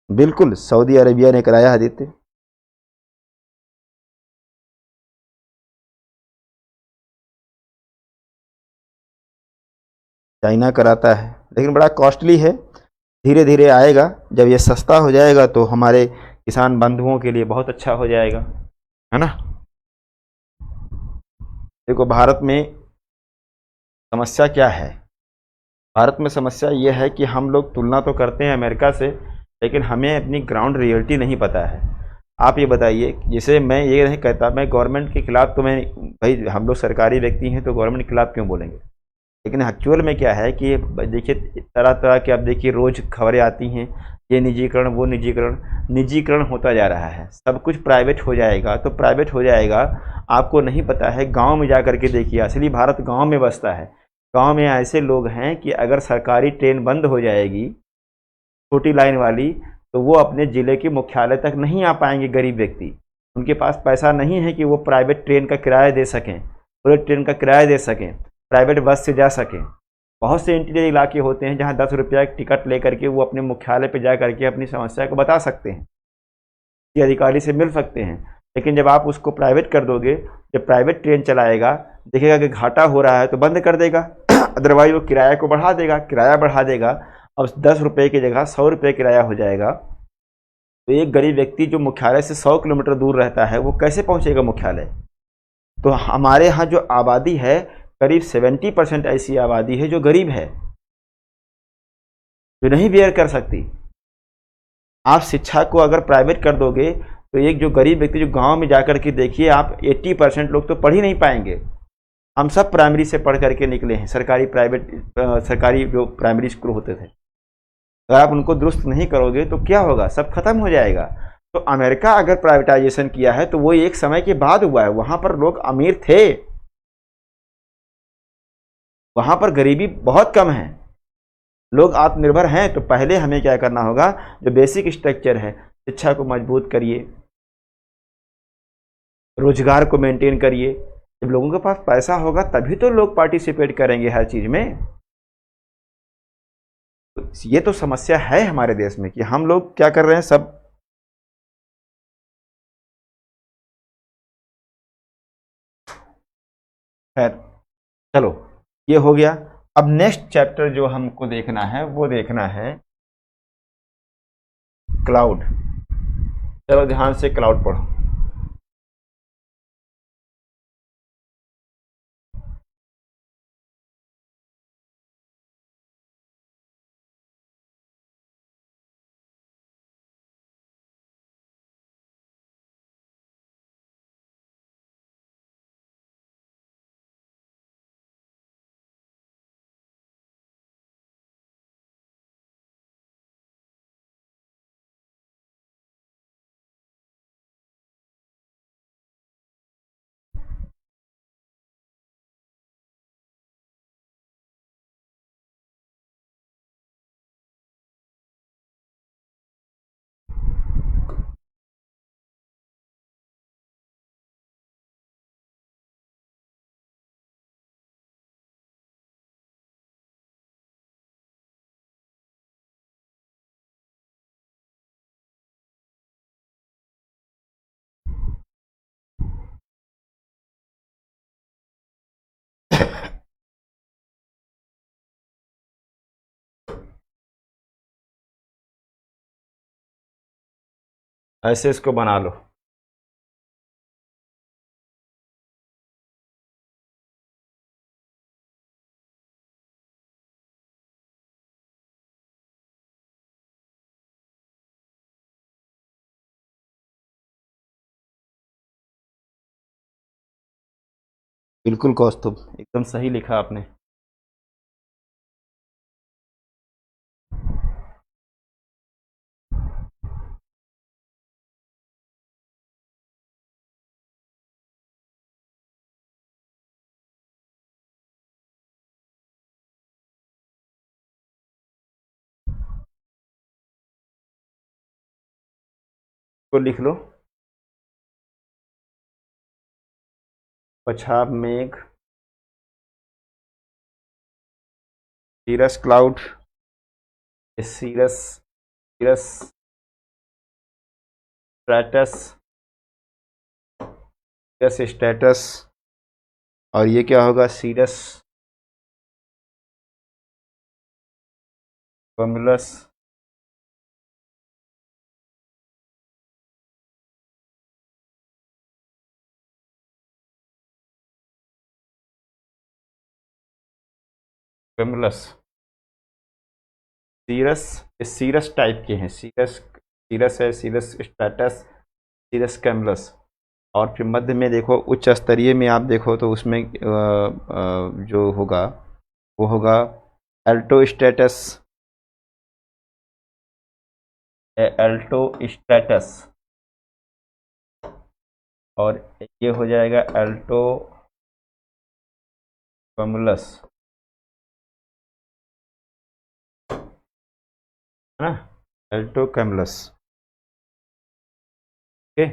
बिल्कुल, सऊदी अरेबिया ने कराया आदित्य। चाइना कराता है, लेकिन बड़ा कॉस्टली है। धीरे धीरे आएगा, जब ये सस्ता हो जाएगा तो हमारे किसान बंधुओं के लिए बहुत अच्छा हो जाएगा, है ना। देखो भारत में समस्या क्या है, भारत में समस्या ये है कि हम लोग तुलना तो करते हैं अमेरिका से, लेकिन हमें अपनी ग्राउंड रियलिटी नहीं पता है। आप ये बताइए, जैसे मैं ये नहीं कहता मैं गवर्नमेंट के खिलाफ, तो मैं भाई हम लोग सरकारी व्यक्ति हैं तो गवर्नमेंट के खिलाफ क्यों बोलेंगे, लेकिन एक्चुअल में क्या है कि देखिए तरह तरह के, अब देखिए रोज खबरें आती हैं, ये निजीकरण वो निजीकरण, निजीकरण होता जा रहा है, सब कुछ प्राइवेट हो जाएगा तो प्राइवेट हो जाएगा। आपको नहीं पता है, गांव में जा कर के देखिए, असली भारत गांव में बसता है। गांव में ऐसे लोग हैं कि अगर सरकारी ट्रेन बंद हो जाएगी, छोटी लाइन वाली, तो वो अपने ज़िले के मुख्यालय तक नहीं आ पाएंगे। गरीब व्यक्ति, उनके पास पैसा नहीं है कि वो प्राइवेट ट्रेन का किराया दे सकें, बुलेट ट्रेन का किराया दे सकें, प्राइवेट बस से जा सकें। बहुत से इंटीरियर इलाके होते हैं जहां 10 रुपया टिकट लेकर के वो अपने मुख्यालय पर जा करके अपनी समस्या को बता सकते हैं, कि अधिकारी से मिल सकते हैं। लेकिन जब आप उसको प्राइवेट कर दोगे, जब प्राइवेट ट्रेन चलाएगा, देखेगा कि घाटा हो रहा है तो बंद कर देगा, अदरवाइज वो किराया को बढ़ा देगा, किराया बढ़ा देगा। अब 10 रुपये की जगह 100 रुपये किराया हो जाएगा, तो एक गरीब व्यक्ति जो मुख्यालय से 100 किलोमीटर दूर रहता है वो कैसे पहुंचेगा मुख्यालय? तो हमारे यहाँ जो आबादी है, करीब 70% ऐसी आबादी है जो गरीब है, जो नहीं बेयर कर सकती। आप शिक्षा को अगर प्राइवेट कर दोगे तो एक जो गरीब व्यक्ति, जो गांव में जाकर के देखिए आप, 80% लोग तो पढ़ ही नहीं पाएंगे। हम सब प्राइमरी से पढ़ करके निकले हैं, सरकारी प्राइवेट, सरकारी जो प्राइमरी स्कूल होते थे। अगर आप उनको दुरुस्त नहीं करोगे तो क्या होगा, सब खत्म हो जाएगा। तो अमेरिका अगर प्राइवेटाइजेशन किया है तो वो एक समय के बाद हुआ है, वहां पर लोग अमीर थे, वहां पर गरीबी बहुत कम है, लोग आत्मनिर्भर हैं। तो पहले हमें क्या करना होगा, जो बेसिक स्ट्रक्चर है, शिक्षा को मजबूत करिए, रोजगार को मेंटेन करिए। जब लोगों के पास पैसा होगा तभी तो लोग पार्टिसिपेट करेंगे हर चीज में। तो ये तो समस्या है हमारे देश में कि हम लोग क्या कर रहे हैं, सब चलो ये हो गया। अब नेक्स्ट चैप्टर जो हमको देखना है वो देखना है क्लाउड। चलो ध्यान से क्लाउड पढ़ो। ऐसे इसको बना लो। बिल्कुल कौस्तुभ, एकदम सही लिखा आपने। को लिख लो। पछाब मेघ, cirrus cloud, cirrus cirrus stratus, cirrus stratus, और ये क्या होगा, cirrus cumulus, cumulus. Cirrus, cirrus type के हैं, सीरस, सीरस है, सीरस स्ट्रैटस, सीरस कैमलस। और फिर मध्य में देखो उच्च स्तरीय में आप देखो तो उसमें जो होगा वो होगा एल्टो स्टेटस, एल्टो स्टेटस, और ये हो जाएगा एल्टो कम्युलस, है ना, एल्टो कैमलस। ओके,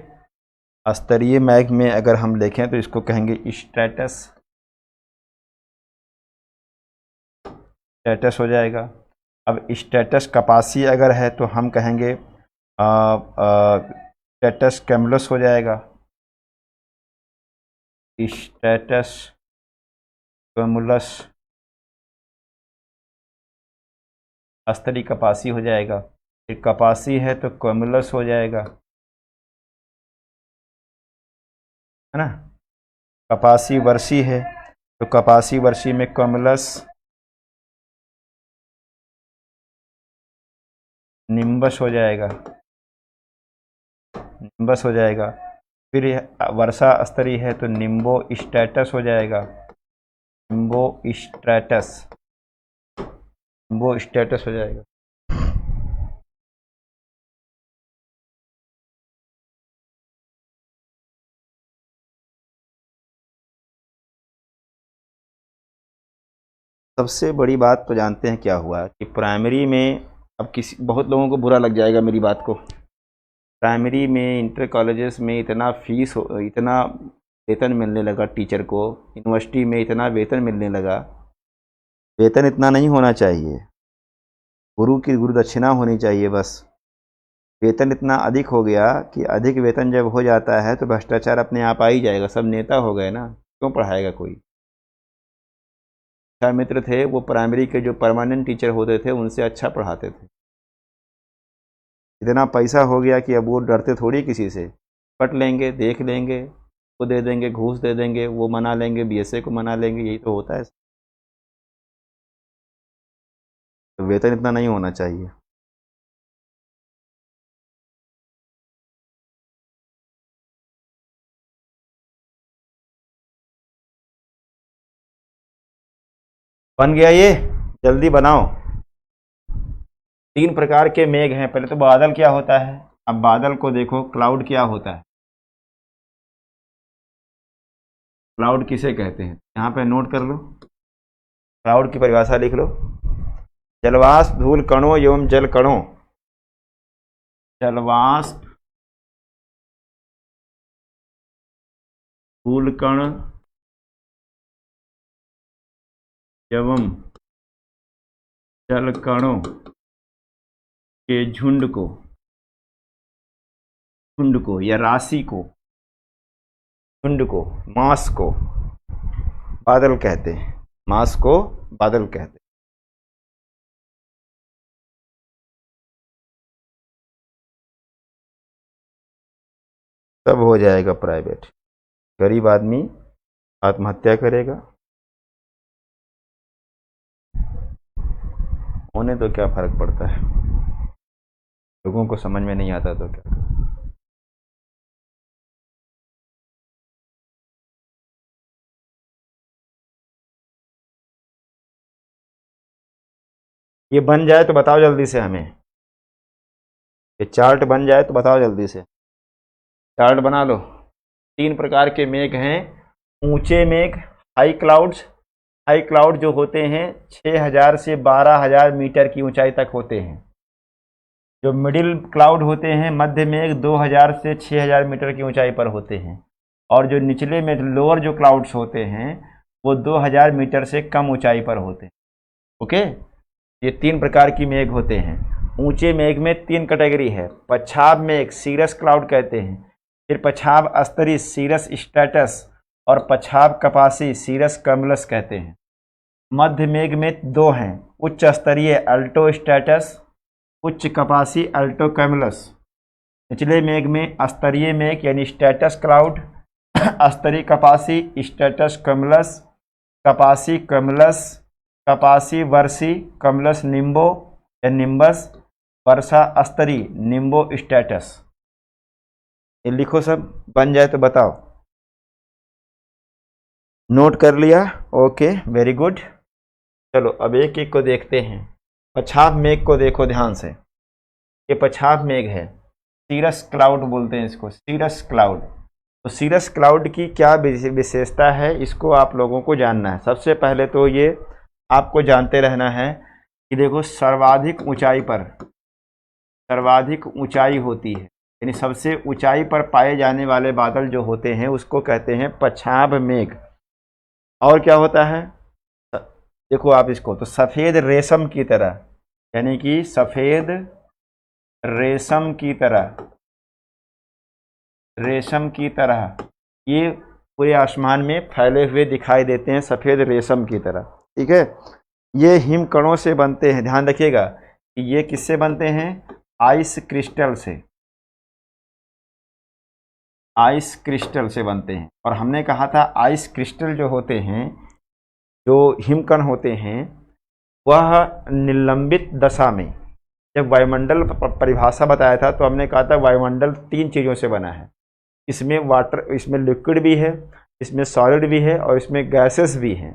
स्तरीय मैग में अगर हम देखें तो इसको कहेंगे स्टेटस, स्टेटस हो जाएगा। अब स्टेटस कपासी अगर है तो हम कहेंगे स्टेटस कैमलस हो जाएगा, स्टेटस कैमुलस स्तरीय कपासी हो जाएगा। फिर कपासी है तो कैमुलस हो जाएगा, है ना। कपासी वर्षी है तो कपासी वर्षी में कैमुलस निम्बस हो जाएगा, निम्बस हो जाएगा। फिर वर्षा स्तरीय है तो निम्बो स्टेटस हो जाएगा, निम्बो स्टेटस, निम्बो स्टेटस हो जाएगा। सबसे बड़ी बात तो जानते हैं क्या हुआ कि प्राइमरी में, अब किसी बहुत लोगों को बुरा लग जाएगा मेरी बात को, प्राइमरी में इंटर कॉलेजेस में इतना फीस इतना वेतन मिलने लगा टीचर को, यूनिवर्सिटी में इतना वेतन मिलने लगा। वेतन इतना नहीं होना चाहिए, गुरु की गुरु दक्षिणा होनी चाहिए बस। वेतन इतना अधिक हो गया कि अधिक वेतन जब हो जाता है तो भ्रष्टाचार अपने आप आ ही जाएगा, सब नेता हो गए ना, क्यों पढ़ाएगा कोई। कक्षा मित्र थे वो प्राइमरी के जो परमानेंट टीचर होते थे उनसे अच्छा पढ़ाते थे। इतना पैसा हो गया कि अब वो डरते थोड़ी किसी से, पट लेंगे, देख लेंगे, वो दे देंगे, घूस दे देंगे, वो मना लेंगे, बीएसए को मना लेंगे, यही तो होता है। तो वेतन इतना नहीं होना चाहिए। बन गया ये, जल्दी बनाओ। 3 प्रकार के मेघ हैं। पहले तो बादल क्या होता है, अब बादल को देखो, क्लाउड क्या होता है, क्लाउड किसे कहते हैं, यहाँ पे नोट कर लो, क्लाउड की परिभाषा लिख लो। जलवाष्प, धूल कणों एवं जल कणों, जलवाष्प, धूल कण एवं जल कणों के झुंड को या राशि को, झुंड को, मास को बादल कहते हैं, मास को बादल कहते हैं। तब हो जाएगा प्राइवेट, गरीब आदमी आत्महत्या करेगा। होने तो क्या फर्क पड़ता है, लोगों को समझ में नहीं आता तो क्या। ये बन जाए तो बताओ जल्दी से हमें, ये चार्ट बन जाए तो बताओ जल्दी से, चार्ट बना लो। 3 प्रकार के मेघ हैं। ऊंचे मेघ, हाई क्लाउड्स, हाई क्लाउड जो होते हैं 6000 से 12000 मीटर की ऊंचाई तक होते हैं। जो मिडिल क्लाउड होते हैं, मध्य मेघ 2000 से 6000 मीटर की ऊंचाई पर होते हैं। और जो निचले में लोअर जो क्लाउड्स होते हैं वो 2000 मीटर से कम ऊंचाई पर होते हैं। ओके, ये 3 प्रकार की मेघ होते हैं। ऊंचे मेघ में 3 कैटेगरी है। पछाव मेघ, सीरस क्लाउड कहते हैं, फिर पछाव स्तरीय, सीरस स्ट्रेटस, और पछाव कपासी, सीरस कम्युलस कहते हैं। मध्य मेघ में 2 हैं, उच्च स्तरीय अल्टो स्ट्रेटस, उच्च कपासी अल्टो कम्युलस। निचले मेघ में स्तरीय मेघ यानी स्ट्रेटस क्लाउड, स्तरीय कपासी, स्ट्रेटस कम्युलस, कपासी कम्युलस, कपासी वर्षी, कम्युलस निम्बो या निम्बस, वर्षा स्तरीय, निम्बो स्ट्रेटस। ये लिखो सब, बन जाए तो बताओ। नोट कर लिया? Okay, very good. चलो अब एक एक को देखते हैं। पछाव मेघ को देखो ध्यान से, ये पछाव मेघ है, सीरस क्लाउड बोलते हैं इसको, सीरस क्लाउड। तो सीरस क्लाउड की क्या विशेषता है, इसको आप लोगों को जानना है। सबसे पहले तो ये आपको जानते रहना है कि देखो सर्वाधिक ऊंचाई पर, सर्वाधिक ऊंचाई होती है, यानी सबसे ऊंचाई पर पाए जाने वाले बादल जो होते हैं उसको कहते हैं पछाव मेघ। और क्या होता है, देखो आप इसको, तो सफ़ेद रेशम की तरह, यानी कि सफ़ेद रेशम की तरह, रेशम की तरह ये पूरे आसमान में फैले हुए दिखाई देते हैं, सफ़ेद रेशम की तरह। ठीक है, ये हिमकणों से बनते हैं। ध्यान रखिएगा कि ये किससे बनते हैं, आइस क्रिस्टल से, आइस क्रिस्टल से बनते हैं। और हमने कहा था आइस क्रिस्टल जो होते हैं, जो हिमकण होते हैं, वह निलंबित दशा में, जब वायुमंडल परिभाषा बताया था तो हमने कहा था वायुमंडल 3 चीज़ों से बना है। इसमें वाटर, इसमें लिक्विड भी है, इसमें सॉलिड भी है, और इसमें गैसेस भी हैं।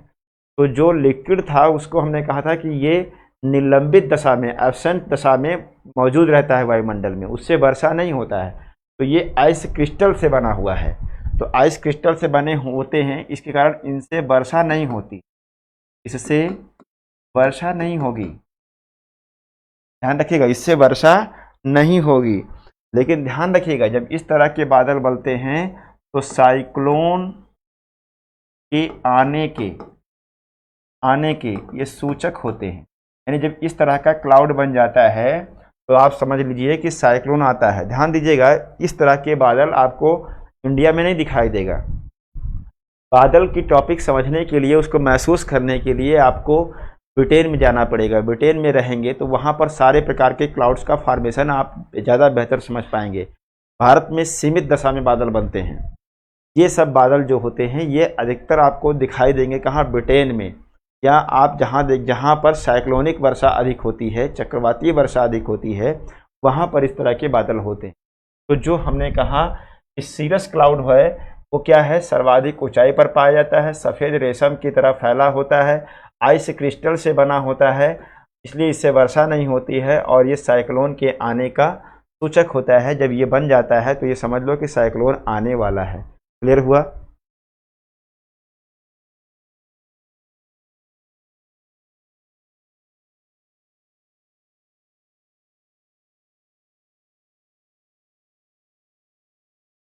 तो जो लिक्विड था उसको हमने कहा था कि ये निलंबित दशा में, एब्सेंट दशा में मौजूद रहता है वायुमंडल में, उससे वर्षा नहीं होता है। तो ये आइस क्रिस्टल से बना हुआ है। तो आइस क्रिस्टल से बने होते हैं, इसके कारण इनसे वर्षा नहीं होती, इससे वर्षा नहीं होगी। ध्यान रखिएगा, इससे वर्षा नहीं होगी। लेकिन ध्यान रखिएगा, जब इस तरह के बादल बनते हैं तो साइक्लोन के आने के ये सूचक होते हैं। यानी जब इस तरह का क्लाउड बन जाता है तो आप समझ लीजिए कि साइक्लोन आता है। ध्यान दीजिएगा, इस तरह के बादल आपको इंडिया में नहीं दिखाई देगा, बादल की टॉपिक समझने के लिए, उसको महसूस करने के लिए आपको ब्रिटेन में जाना पड़ेगा। ब्रिटेन में रहेंगे तो वहाँ पर सारे प्रकार के क्लाउड्स का फॉर्मेशन आप ज़्यादा बेहतर समझ पाएंगे। भारत में सीमित दशा में बादल बनते हैं। ये सब बादल जो होते हैं ये अधिकतर आपको दिखाई देंगे कहाँ, ब्रिटेन में, या आप जहाँ पर साइक्लोनिक वर्षा अधिक होती है, चक्रवातीय वर्षा अधिक होती है, वहाँ पर इस तरह के बादल होते हैं। तो जो हमने कहा कि सीरस क्लाउड है वो क्या है, सर्वाधिक ऊंचाई पर पाया जाता है, सफ़ेद रेशम की तरह फैला होता है, आइस क्रिस्टल से बना होता है, इसलिए इससे वर्षा नहीं होती है और ये साइक्लोन के आने का सूचक होता है। जब ये बन जाता है तो ये समझ लो कि साइक्लोन आने वाला है। क्लियर हुआ?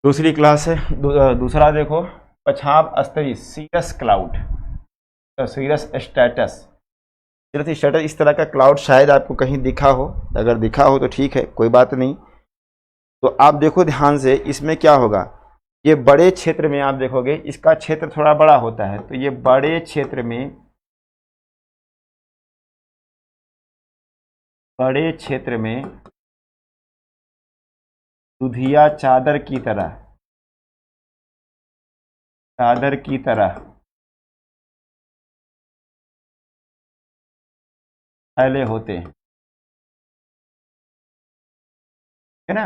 दूसरी क्लास है, दूसरा देखो, पछाब स्तरी cirrus cloud, cirrus stratus. Cirrus stratus इस तरह का क्लाउड शायद आपको कहीं दिखा हो, अगर दिखा हो तो ठीक है, कोई बात नहीं। तो आप देखो ध्यान से, इसमें क्या होगा, ये बड़े क्षेत्र में आप देखोगे इसका क्षेत्र थोड़ा बड़ा होता है, तो ये बड़े क्षेत्र में दुधिया चादर की तरह फैले होते हैं, है ना।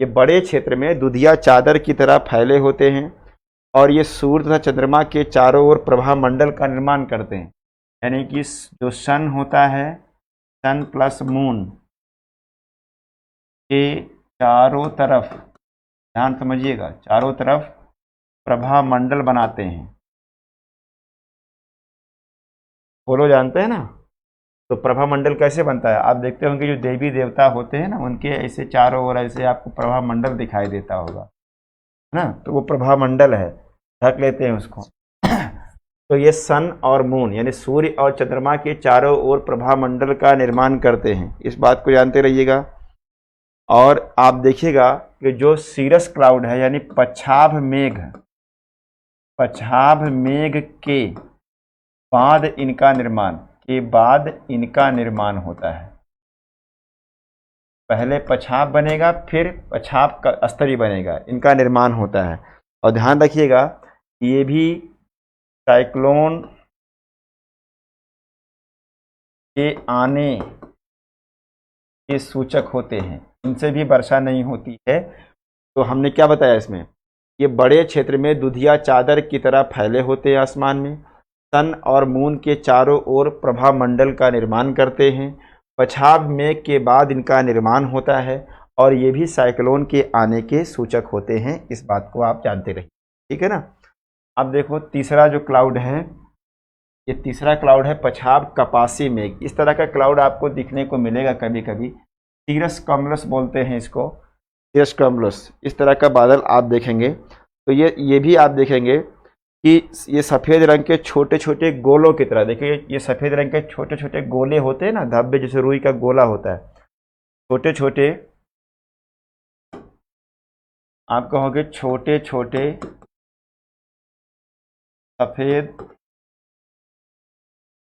ये बड़े क्षेत्र में दुधिया चादर की तरह फैले होते हैं और ये सूर्य तथा चंद्रमा के चारों ओर प्रभा मंडल का निर्माण करते हैं। यानी कि जो सन होता है, सन प्लस मून के चारों तरफ, ध्यान समझिएगा, चारों तरफ प्रभा मंडल बनाते हैं। बोलो, जानते हैं ना। तो प्रभा मंडल कैसे बनता है, आप देखते होंगे जो देवी देवता होते हैं ना, उनके ऐसे चारों ओर ऐसे आपको प्रभा मंडल दिखाई देता होगा, है ना। तो वो प्रभा मंडल है, ढक लेते हैं उसको। तो ये सन और मून यानी सूर्य और चंद्रमा के चारों ओर प्रभा मंडल का निर्माण करते हैं, इस बात को जानते रहिएगा। और आप देखिएगा कि जो सीरस क्लाउड है यानी पछाभ मेघ के बाद इनका निर्माण होता है। पहले पछाभ बनेगा, फिर पछाभ का स्तरी बनेगा, इनका निर्माण होता है। और ध्यान रखिएगा ये भी साइक्लोन के आने के सूचक होते हैं, इनसे भी वर्षा नहीं होती है। तो हमने क्या बताया इसमें, ये बड़े क्षेत्र में दुधिया चादर की तरह फैले होते हैं आसमान में, सन और मून के चारों ओर प्रभा मंडल का निर्माण करते हैं, पछाभ मेघ के बाद इनका निर्माण होता है और ये भी साइक्लोन के आने के सूचक होते हैं, इस बात को आप जानते रहिए, ठीक है ना। अब देखो तीसरा जो क्लाउड है, ये तीसरा क्लाउड है पछाभ कपासी मेघ। इस तरह का क्लाउड आपको दिखने को मिलेगा कभी कभी, सीरस कम्बलस बोलते हैं इसको, सीरस कम्बलस। इस तरह का बादल आप देखेंगे तो ये भी आप देखेंगे कि ये सफ़ेद रंग के छोटे छोटे गोलों की तरह, देखिए ये सफ़ेद रंग के छोटे छोटे गोले होते हैं ना, धब्बे जैसे रुई का गोला होता है, छोटे छोटे, आप कहोगे छोटे छोटे सफ़ेद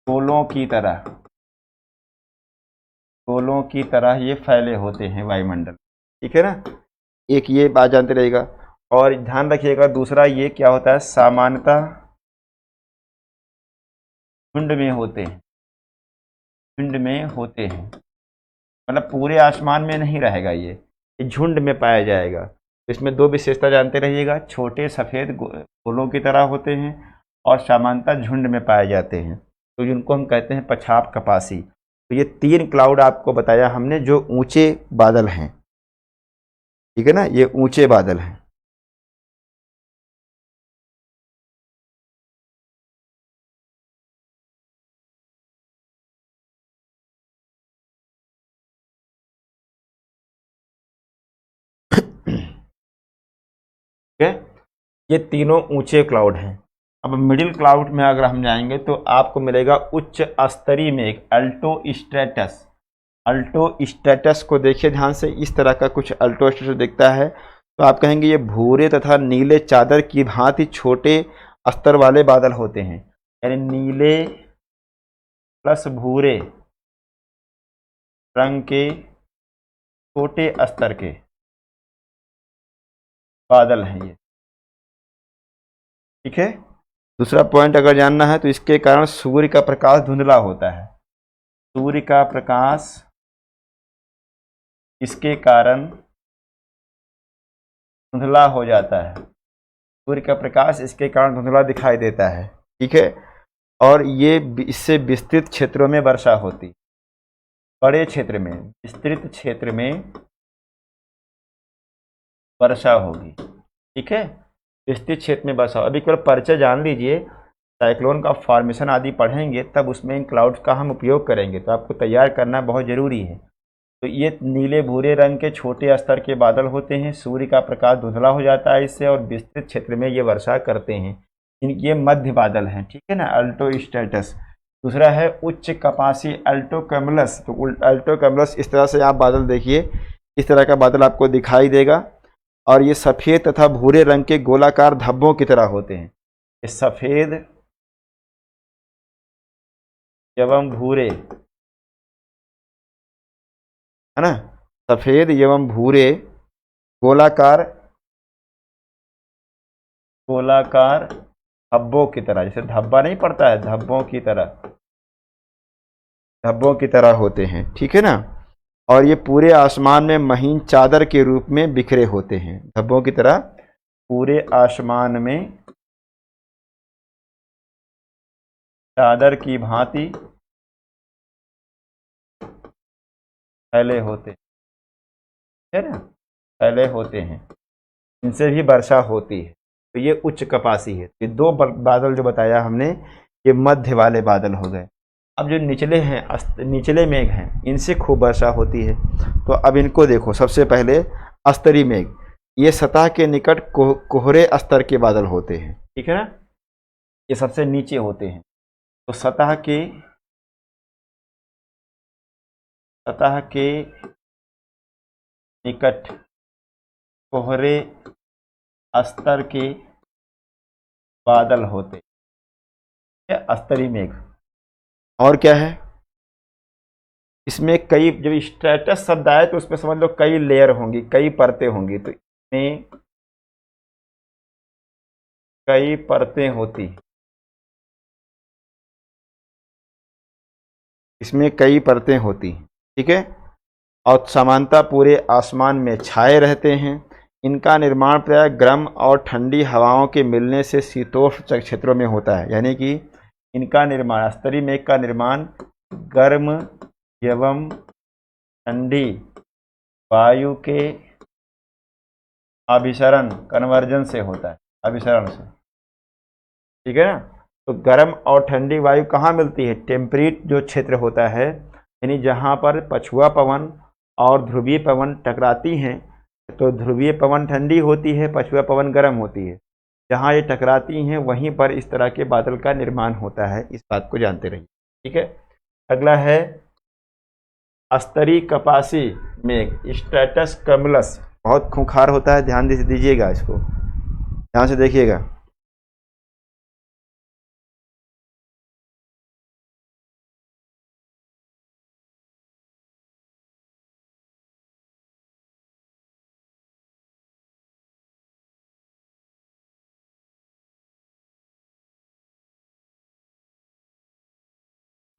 गोलों की तरह ये फैले होते हैं वायुमंडल, ठीक है ना। एक ये बात जानते रहेगा। और ध्यान रखिएगा दूसरा ये क्या होता है, सामान्यतः झुंड में होते हैं, मतलब पूरे आसमान में नहीं रहेगा, ये झुंड में पाया जाएगा। इसमें दो विशेषता जानते रहिएगा, छोटे सफ़ेद गोलों की तरह होते हैं और सामान्यतः झुंड में पाए जाते हैं, तो जिनको हम कहते हैं पछाभ कपासी। तो ये तीन क्लाउड आपको बताया हमने जो ऊंचे बादल हैं, ठीक है ना, ये ऊंचे बादल हैं। ठीक है, ये तीनों ऊंचे क्लाउड हैं। अब मिडिल क्लाउड में अगर हम जाएंगे तो आपको मिलेगा उच्च स्तरीय मेघ, अल्टो स्टेटस को देखिए ध्यान से, इस तरह का कुछ अल्टो स्टेटस दिखता है। तो आप कहेंगे ये भूरे तथा नीले चादर की भांति छोटे अस्तर वाले बादल होते हैं, यानी नीले प्लस भूरे रंग के छोटे अस्तर के बादल हैं ये। ठीक है। दूसरा पॉइंट अगर जानना है तो इसके कारण सूर्य का प्रकाश धुंधला होता है। सूर्य का प्रकाश इसके कारण धुंधला हो जाता है। सूर्य का प्रकाश इसके कारण धुंधला दिखाई देता है। ठीक है। और ये इससे विस्तृत क्षेत्रों में वर्षा होती, बड़े क्षेत्र में, विस्तृत क्षेत्र में वर्षा होगी। ठीक है। विस्तृत क्षेत्र में वर्षा। अभी केवल परिचय जान लीजिए, साइक्लोन का फॉर्मेशन आदि पढ़ेंगे तब उसमें इन क्लाउड्स का हम उपयोग करेंगे, तो आपको तैयार करना बहुत ज़रूरी है। तो ये नीले भूरे रंग के छोटे स्तर के बादल होते हैं, सूर्य का प्रकाश धुंधला हो जाता है इससे, और विस्तृत क्षेत्र में ये वर्षा करते हैं। ये मध्य बादल हैं। ठीक है ना, अल्टो स्टेटस। दूसरा है उच्च कपासी अल्टो कम्युलस। तो अल्टो कम्युलस इस तरह से आप बादल देखिए, इस तरह का बादल आपको दिखाई देगा, और ये सफ़ेद तथा भूरे रंग के गोलाकार धब्बों की तरह होते हैं। ये सफ़ेद एवं भूरे, है ना, सफ़ेद एवं भूरे गोलाकार धब्बों की तरह, जैसे धब्बा नहीं पड़ता है, धब्बों की तरह होते हैं। ठीक है ना। और ये पूरे आसमान में महीन चादर के रूप में बिखरे होते हैं, धब्बों की तरह पूरे आसमान में चादर की भांति फैले होते है ना, फैले होते हैं। इनसे भी वर्षा होती है। तो ये उच्च कपासी है। ये दो बादल जो बताया हमने, ये मध्य वाले बादल हो गए। अब जो निचले हैं, निचले मेघ हैं, इनसे खूब वर्षा होती है। तो अब इनको देखो। सबसे पहले अस्तरी मेघ, ये सतह के निकट कोहरे स्तर के बादल होते हैं। ठीक है ना, ये सबसे नीचे होते हैं। तो सतह के निकट कोहरे स्तर के बादल होते हैं, अस्तरी मेघ। और क्या है इसमें, कई, जब स्ट्रेटस शब्द आए तो उसमें समझ लो कई लेयर होंगी, कई परतें होंगी। तो इसमें कई परतें होती, इसमें कई परतें होती। ठीक है। और समानता पूरे आसमान में छाए रहते हैं। इनका निर्माण प्राय गर्म और ठंडी हवाओं के मिलने से शीतोष्ण क्षेत्रों में होता है। यानी कि इनका निर्माण, अस्तरी मेघ का निर्माण गर्म एवं ठंडी वायु के अभिसरण, कन्वर्जन से होता है, अभिसरण से। ठीक है ना। तो गर्म और ठंडी वायु कहाँ मिलती है? टेम्परेट जो क्षेत्र होता है, यानी जहाँ पर पछुआ पवन और ध्रुवीय पवन टकराती हैं, तो ध्रुवीय पवन ठंडी होती है, पछुआ पवन गर्म होती है। जहाँ ये टकराती हैं वहीं पर इस तरह के बादल का निर्माण होता है। इस बात को जानते रहिए। ठीक है। अगला है अस्तरी कपासी मेघ, स्ट्रेटस कम्युलस। बहुत खूंखार होता है, ध्यान दीजिएगा, इसको ध्यान से देखिएगा।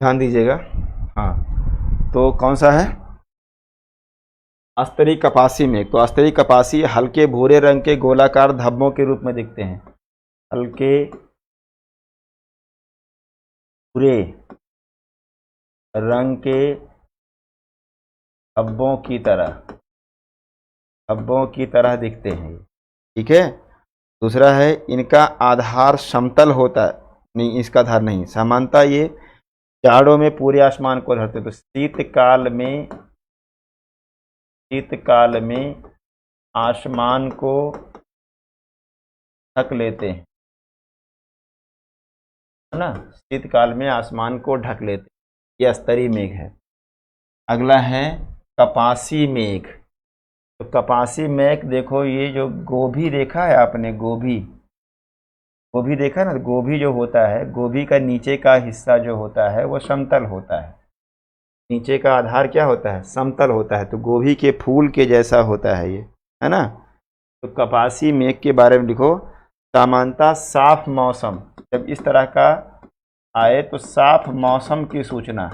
ध्यान दीजिएगा। हाँ, तो कौन सा है? अस्तरी कपासी मेघ। तो अस्तरी कपासी हल्के भूरे रंग के गोलाकार धब्बों के रूप में दिखते हैं। हल्के भूरे रंग के धब्बों की तरह दिखते हैं। ठीक है। दूसरा है, इनका आधार समतल होता है, नहीं, इसका आधार नहीं, सामान्यतः ये जाड़ों में पूरे आसमान को धरते। तो शीतकाल में आसमान को ढक लेते हैं, है ना, शीतकाल में आसमान को ढक लेते हैं। ये अस्तरी मेघ है। अगला है कपासी मेघ। तो कपासी मेघ देखो, ये जो गोभी देखा है आपने, गोभी, गोभी देखा ना, गोभी जो होता है, गोभी का नीचे का हिस्सा जो होता है वो समतल होता है, नीचे का आधार क्या होता है, समतल होता है। तो गोभी के फूल के जैसा होता है ये, है ना। तो कपासी मेघ के बारे में लिखो, सामान्यतः साफ मौसम जब इस तरह का आए तो साफ मौसम की सूचना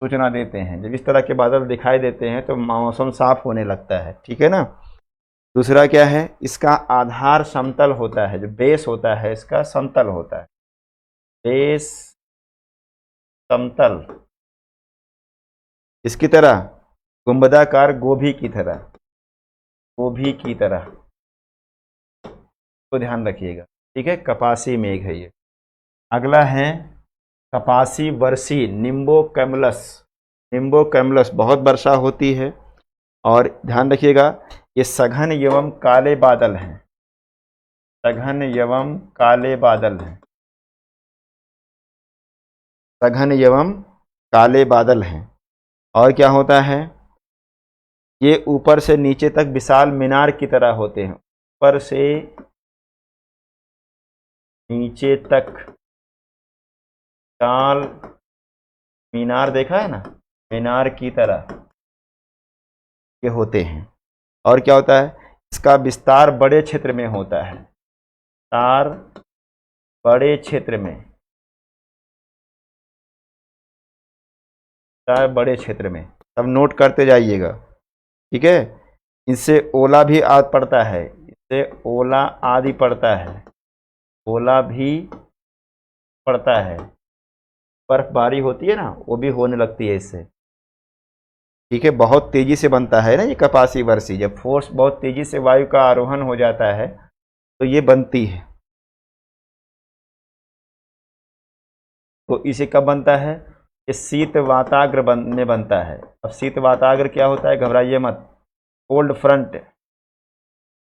देते हैं। जब इस तरह के बादल दिखाई देते हैं तो मौसम साफ होने लगता है, ठीक है ना। दूसरा क्या है, इसका आधार समतल होता है, जो बेस होता है इसका समतल होता है, बेस समतल, इसकी तरह गुंबदाकार, गोभी की तरह, गोभी की तरह, तो ध्यान रखिएगा, ठीक है। कपासी मेघ है ये। अगला है कपासी वर्षी, निम्बो कैमुलस। निम्बो कैमुलस बहुत वर्षा होती है, और ध्यान रखिएगा ये सघन एवं काले बादल हैं, सघन एवं काले बादल हैं, सघन एवं काले बादल हैं। और क्या होता है, ये ऊपर से नीचे तक विशाल मीनार की तरह होते हैं, ऊपर से नीचे तक विशाल मीनार, देखा है ना, मीनार की तरह ये होते हैं। और क्या होता है, इसका विस्तार बड़े क्षेत्र में होता है, विस्तार बड़े क्षेत्र में, विस्तार बड़े क्षेत्र में, सब नोट करते जाइएगा, ठीक है। इससे ओला भी आदि पड़ता है, इससे ओला आदि पड़ता है, ओला भी पड़ता है, बर्फबारी होती है ना वो भी होने लगती है इससे, ठीक है। बहुत तेजी से बनता है ना ये कपासी वर्षी, जब फोर्स बहुत तेजी से वायु का आरोहण हो जाता है तो ये बनती है। तो इसे कब बनता है, ये शीत वाताग्र में बनता है। अब शीत वाताग्र क्या होता है, घबराइए मत, कोल्ड फ्रंट,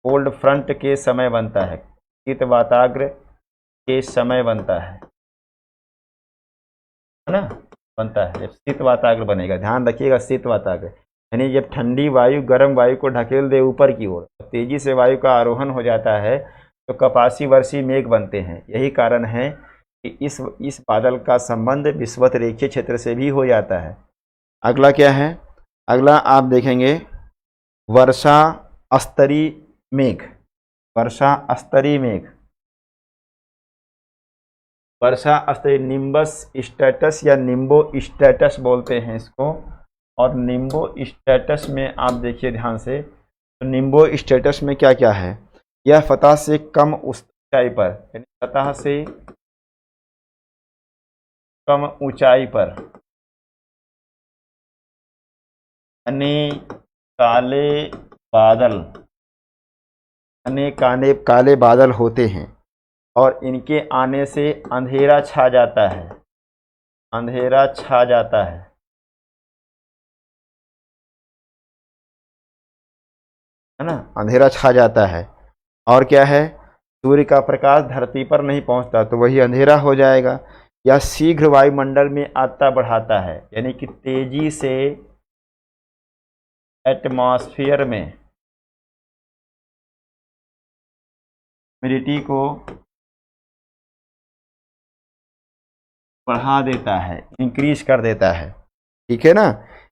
कोल्ड फ्रंट के समय बनता है, शीत वाताग्र के समय बनता है ना, बनता है जब शीत वाताग्र बनेगा। ध्यान रखिएगा, शीत वाताग्र यानी जब ठंडी वायु गर्म वायु को ढकेल दे ऊपर की ओर, तेजी से वायु का आरोहण हो जाता है तो कपासी वर्षी मेघ बनते हैं। यही कारण है कि इस बादल का संबंध विषुवत रेखीय क्षेत्र से भी हो जाता है। अगला क्या है, अगला आप देखेंगे वर्षा स्तरी मेघ, वर्षा स्तरी मेघ, वर्षा स्तरी, निम्बस स्टेटस या निम्बो स्टेटस बोलते हैं इसको। और निम्बो स्टेटस में आप देखिए ध्यान से, तो निम्बो स्टेटस में क्या क्या है, यह सतह से कम ऊंचाई पर, यानी सतह से कम ऊंचाई पर घने काले बादल, घने काले बादल होते हैं, और इनके आने से अंधेरा छा जाता है, अंधेरा छा जाता है ना, अंधेरा छा जाता है। और क्या है, सूर्य का प्रकाश धरती पर नहीं पहुंचता तो वही अंधेरा हो जाएगा। या शीघ्र वायुमंडल में आता बढ़ाता है, यानी कि तेजी से एटमॉस्फेयर में ह्यूमिडिटी को बढ़ा देता है, इंक्रीज कर देता है, ठीक है ना,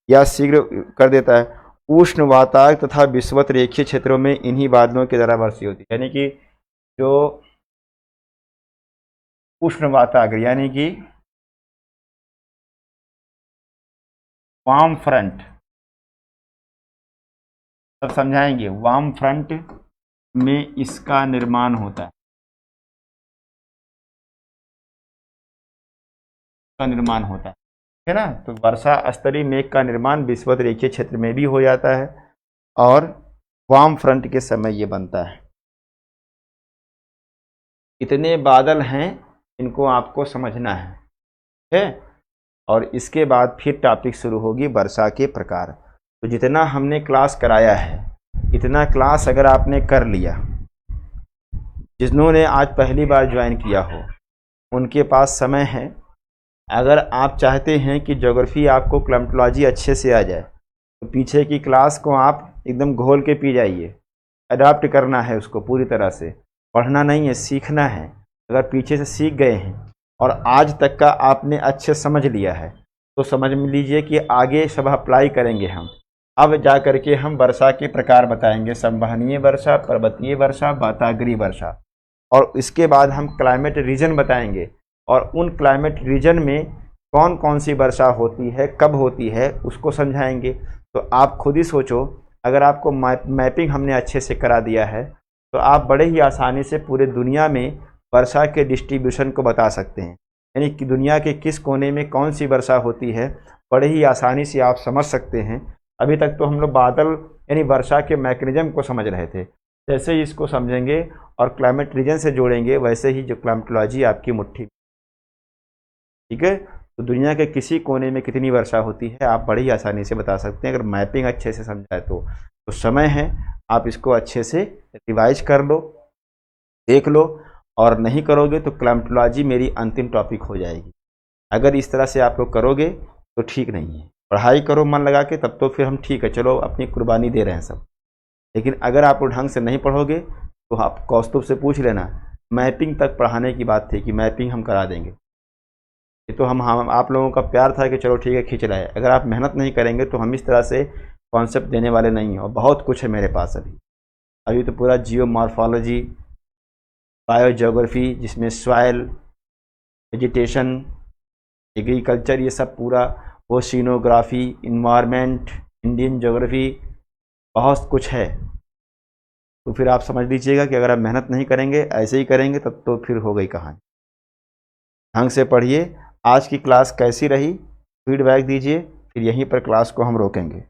या शीघ्र कर देता है। उष्ण वातावरण तथा विषुवत रेखीय क्षेत्रों में इन्हीं बादलों के द्वारा वर्षा होती है, यानी कि जो उष्ण वातावरण यानी कि वार्म फ्रंट, सब समझाएंगे, वार्म फ्रंट में इसका निर्माण होता है, का निर्माण होता है ना। तो वर्षा स्तरीय मेघ का निर्माण विषुवत रेखीय क्षेत्र में भी हो जाता है, और वार्म फ्रंट के समय ये बनता है। इतने बादल हैं, इनको आपको समझना है, ठीक है। और इसके बाद फिर टॉपिक शुरू होगी वर्षा के प्रकार। तो जितना हमने क्लास कराया है, इतना क्लास अगर आपने कर लिया, जिन्होंने आज पहली बार ज्वाइन किया हो उनके पास समय है। अगर आप चाहते हैं कि ज्योग्राफी आपको क्लाइमेटोलॉजी अच्छे से आ जाए तो पीछे की क्लास को आप एकदम घोल के पी जाइए, अडॉप्ट करना है उसको पूरी तरह से, पढ़ना नहीं है, सीखना है। अगर पीछे से सीख गए हैं और आज तक का आपने अच्छे समझ लिया है तो समझ लीजिए कि आगे सब अप्लाई करेंगे हम। अब जा करके हम वर्षा के प्रकार बताएंगे, संवहनीय वर्षा, पर्वतीय वर्षा, वाताग्रीय वर्षा, और इसके बाद हम क्लाइमेट रीजन बताएंगे और उन क्लाइमेट रीजन में कौन कौन सी वर्षा होती है, कब होती है, उसको समझाएंगे। तो आप खुद ही सोचो, अगर आपको मैपिंग हमने अच्छे से करा दिया है तो आप बड़े ही आसानी से पूरे दुनिया में वर्षा के डिस्ट्रीब्यूशन को बता सकते हैं, यानी कि दुनिया के किस कोने में कौन सी वर्षा होती है बड़े ही आसानी से आप समझ सकते हैं। अभी तक तो हम लोग बादल यानी वर्षा के मैकेनिज्म को समझ रहे थे, जैसे ही इसको समझेंगे और क्लाइमेट रीजन से जोड़ेंगे वैसे ही जो क्लाइमेटोलॉजी आपकी मुट्ठी। ठीक है, तो दुनिया के किसी कोने में कितनी वर्षा होती है आप बड़ी आसानी से बता सकते हैं अगर मैपिंग अच्छे से समझाए तो समय है आप इसको अच्छे से रिवाइज कर लो, देख लो, और नहीं करोगे तो क्लाइमेटोलॉजी मेरी अंतिम टॉपिक हो जाएगी। अगर इस तरह से आप लोग करोगे तो ठीक नहीं है, पढ़ाई करो मन लगा के, तब तो फिर हम ठीक है, चलो अपनी कुर्बानी दे रहे हैं सब। लेकिन अगर आप ढंग से नहीं पढ़ोगे तो आप कौस्तुभ से पूछ लेना, मैपिंग तक पढ़ाने की बात थी कि मैपिंग हम करा देंगे, ये तो हम आप लोगों का प्यार था कि चलो ठीक है खींच रहा है। अगर आप मेहनत नहीं करेंगे तो हम इस तरह से कॉन्सेप्ट देने वाले नहीं हैं, और बहुत कुछ है मेरे पास अभी तो पूरा जियो मॉर्फोलॉजी, बायो ज्योग्राफी जिसमें सॉइल, वेजिटेशन, एग्रीकल्चर, ये सब पूरा, ओशिनोग्राफी, इन्वायरमेंट, इंडियन ज्योग्राफी, बहुत कुछ है। तो फिर आप समझ लीजिएगा कि अगर आप मेहनत नहीं करेंगे, ऐसे ही करेंगे, तब तो फिर हो गई कहानी। ढंग से पढ़िए। आज की क्लास कैसी रही फीडबैक दीजिए, फिर यहीं पर क्लास को हम रोकेंगे।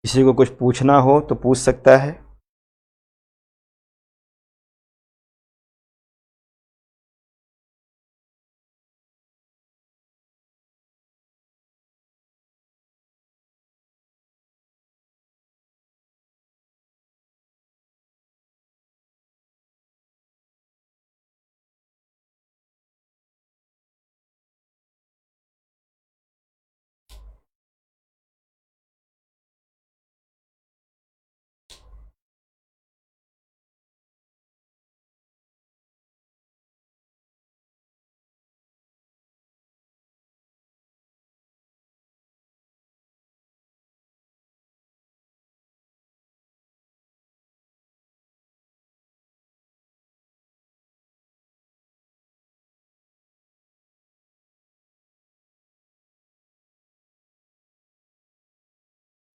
किसी को कुछ पूछना हो तो पूछ सकता है।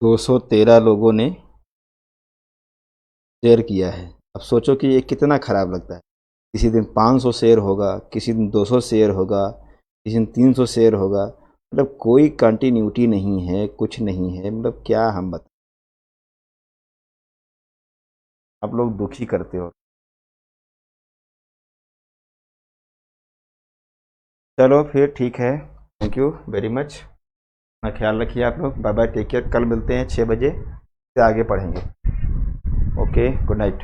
दो 213 लोगों ने शेयर किया है। अब सोचो कि ये कितना ख़राब लगता है। किसी दिन 500 शेयर होगा, किसी दिन 200 शेयर होगा, किसी दिन 300 शेयर होगा, मतलब कोई कंटिन्यूटी नहीं है, कुछ नहीं है, मतलब क्या हम बताएं। आप लोग दुखी करते हो। चलो फिर ठीक है, थैंक यू वेरी मच, अपना ख्याल रखिए आप लोग, बाय बाय, टेक केयर। कल मिलते हैं 6 बजे से आगे पढ़ेंगे। Okay, good night.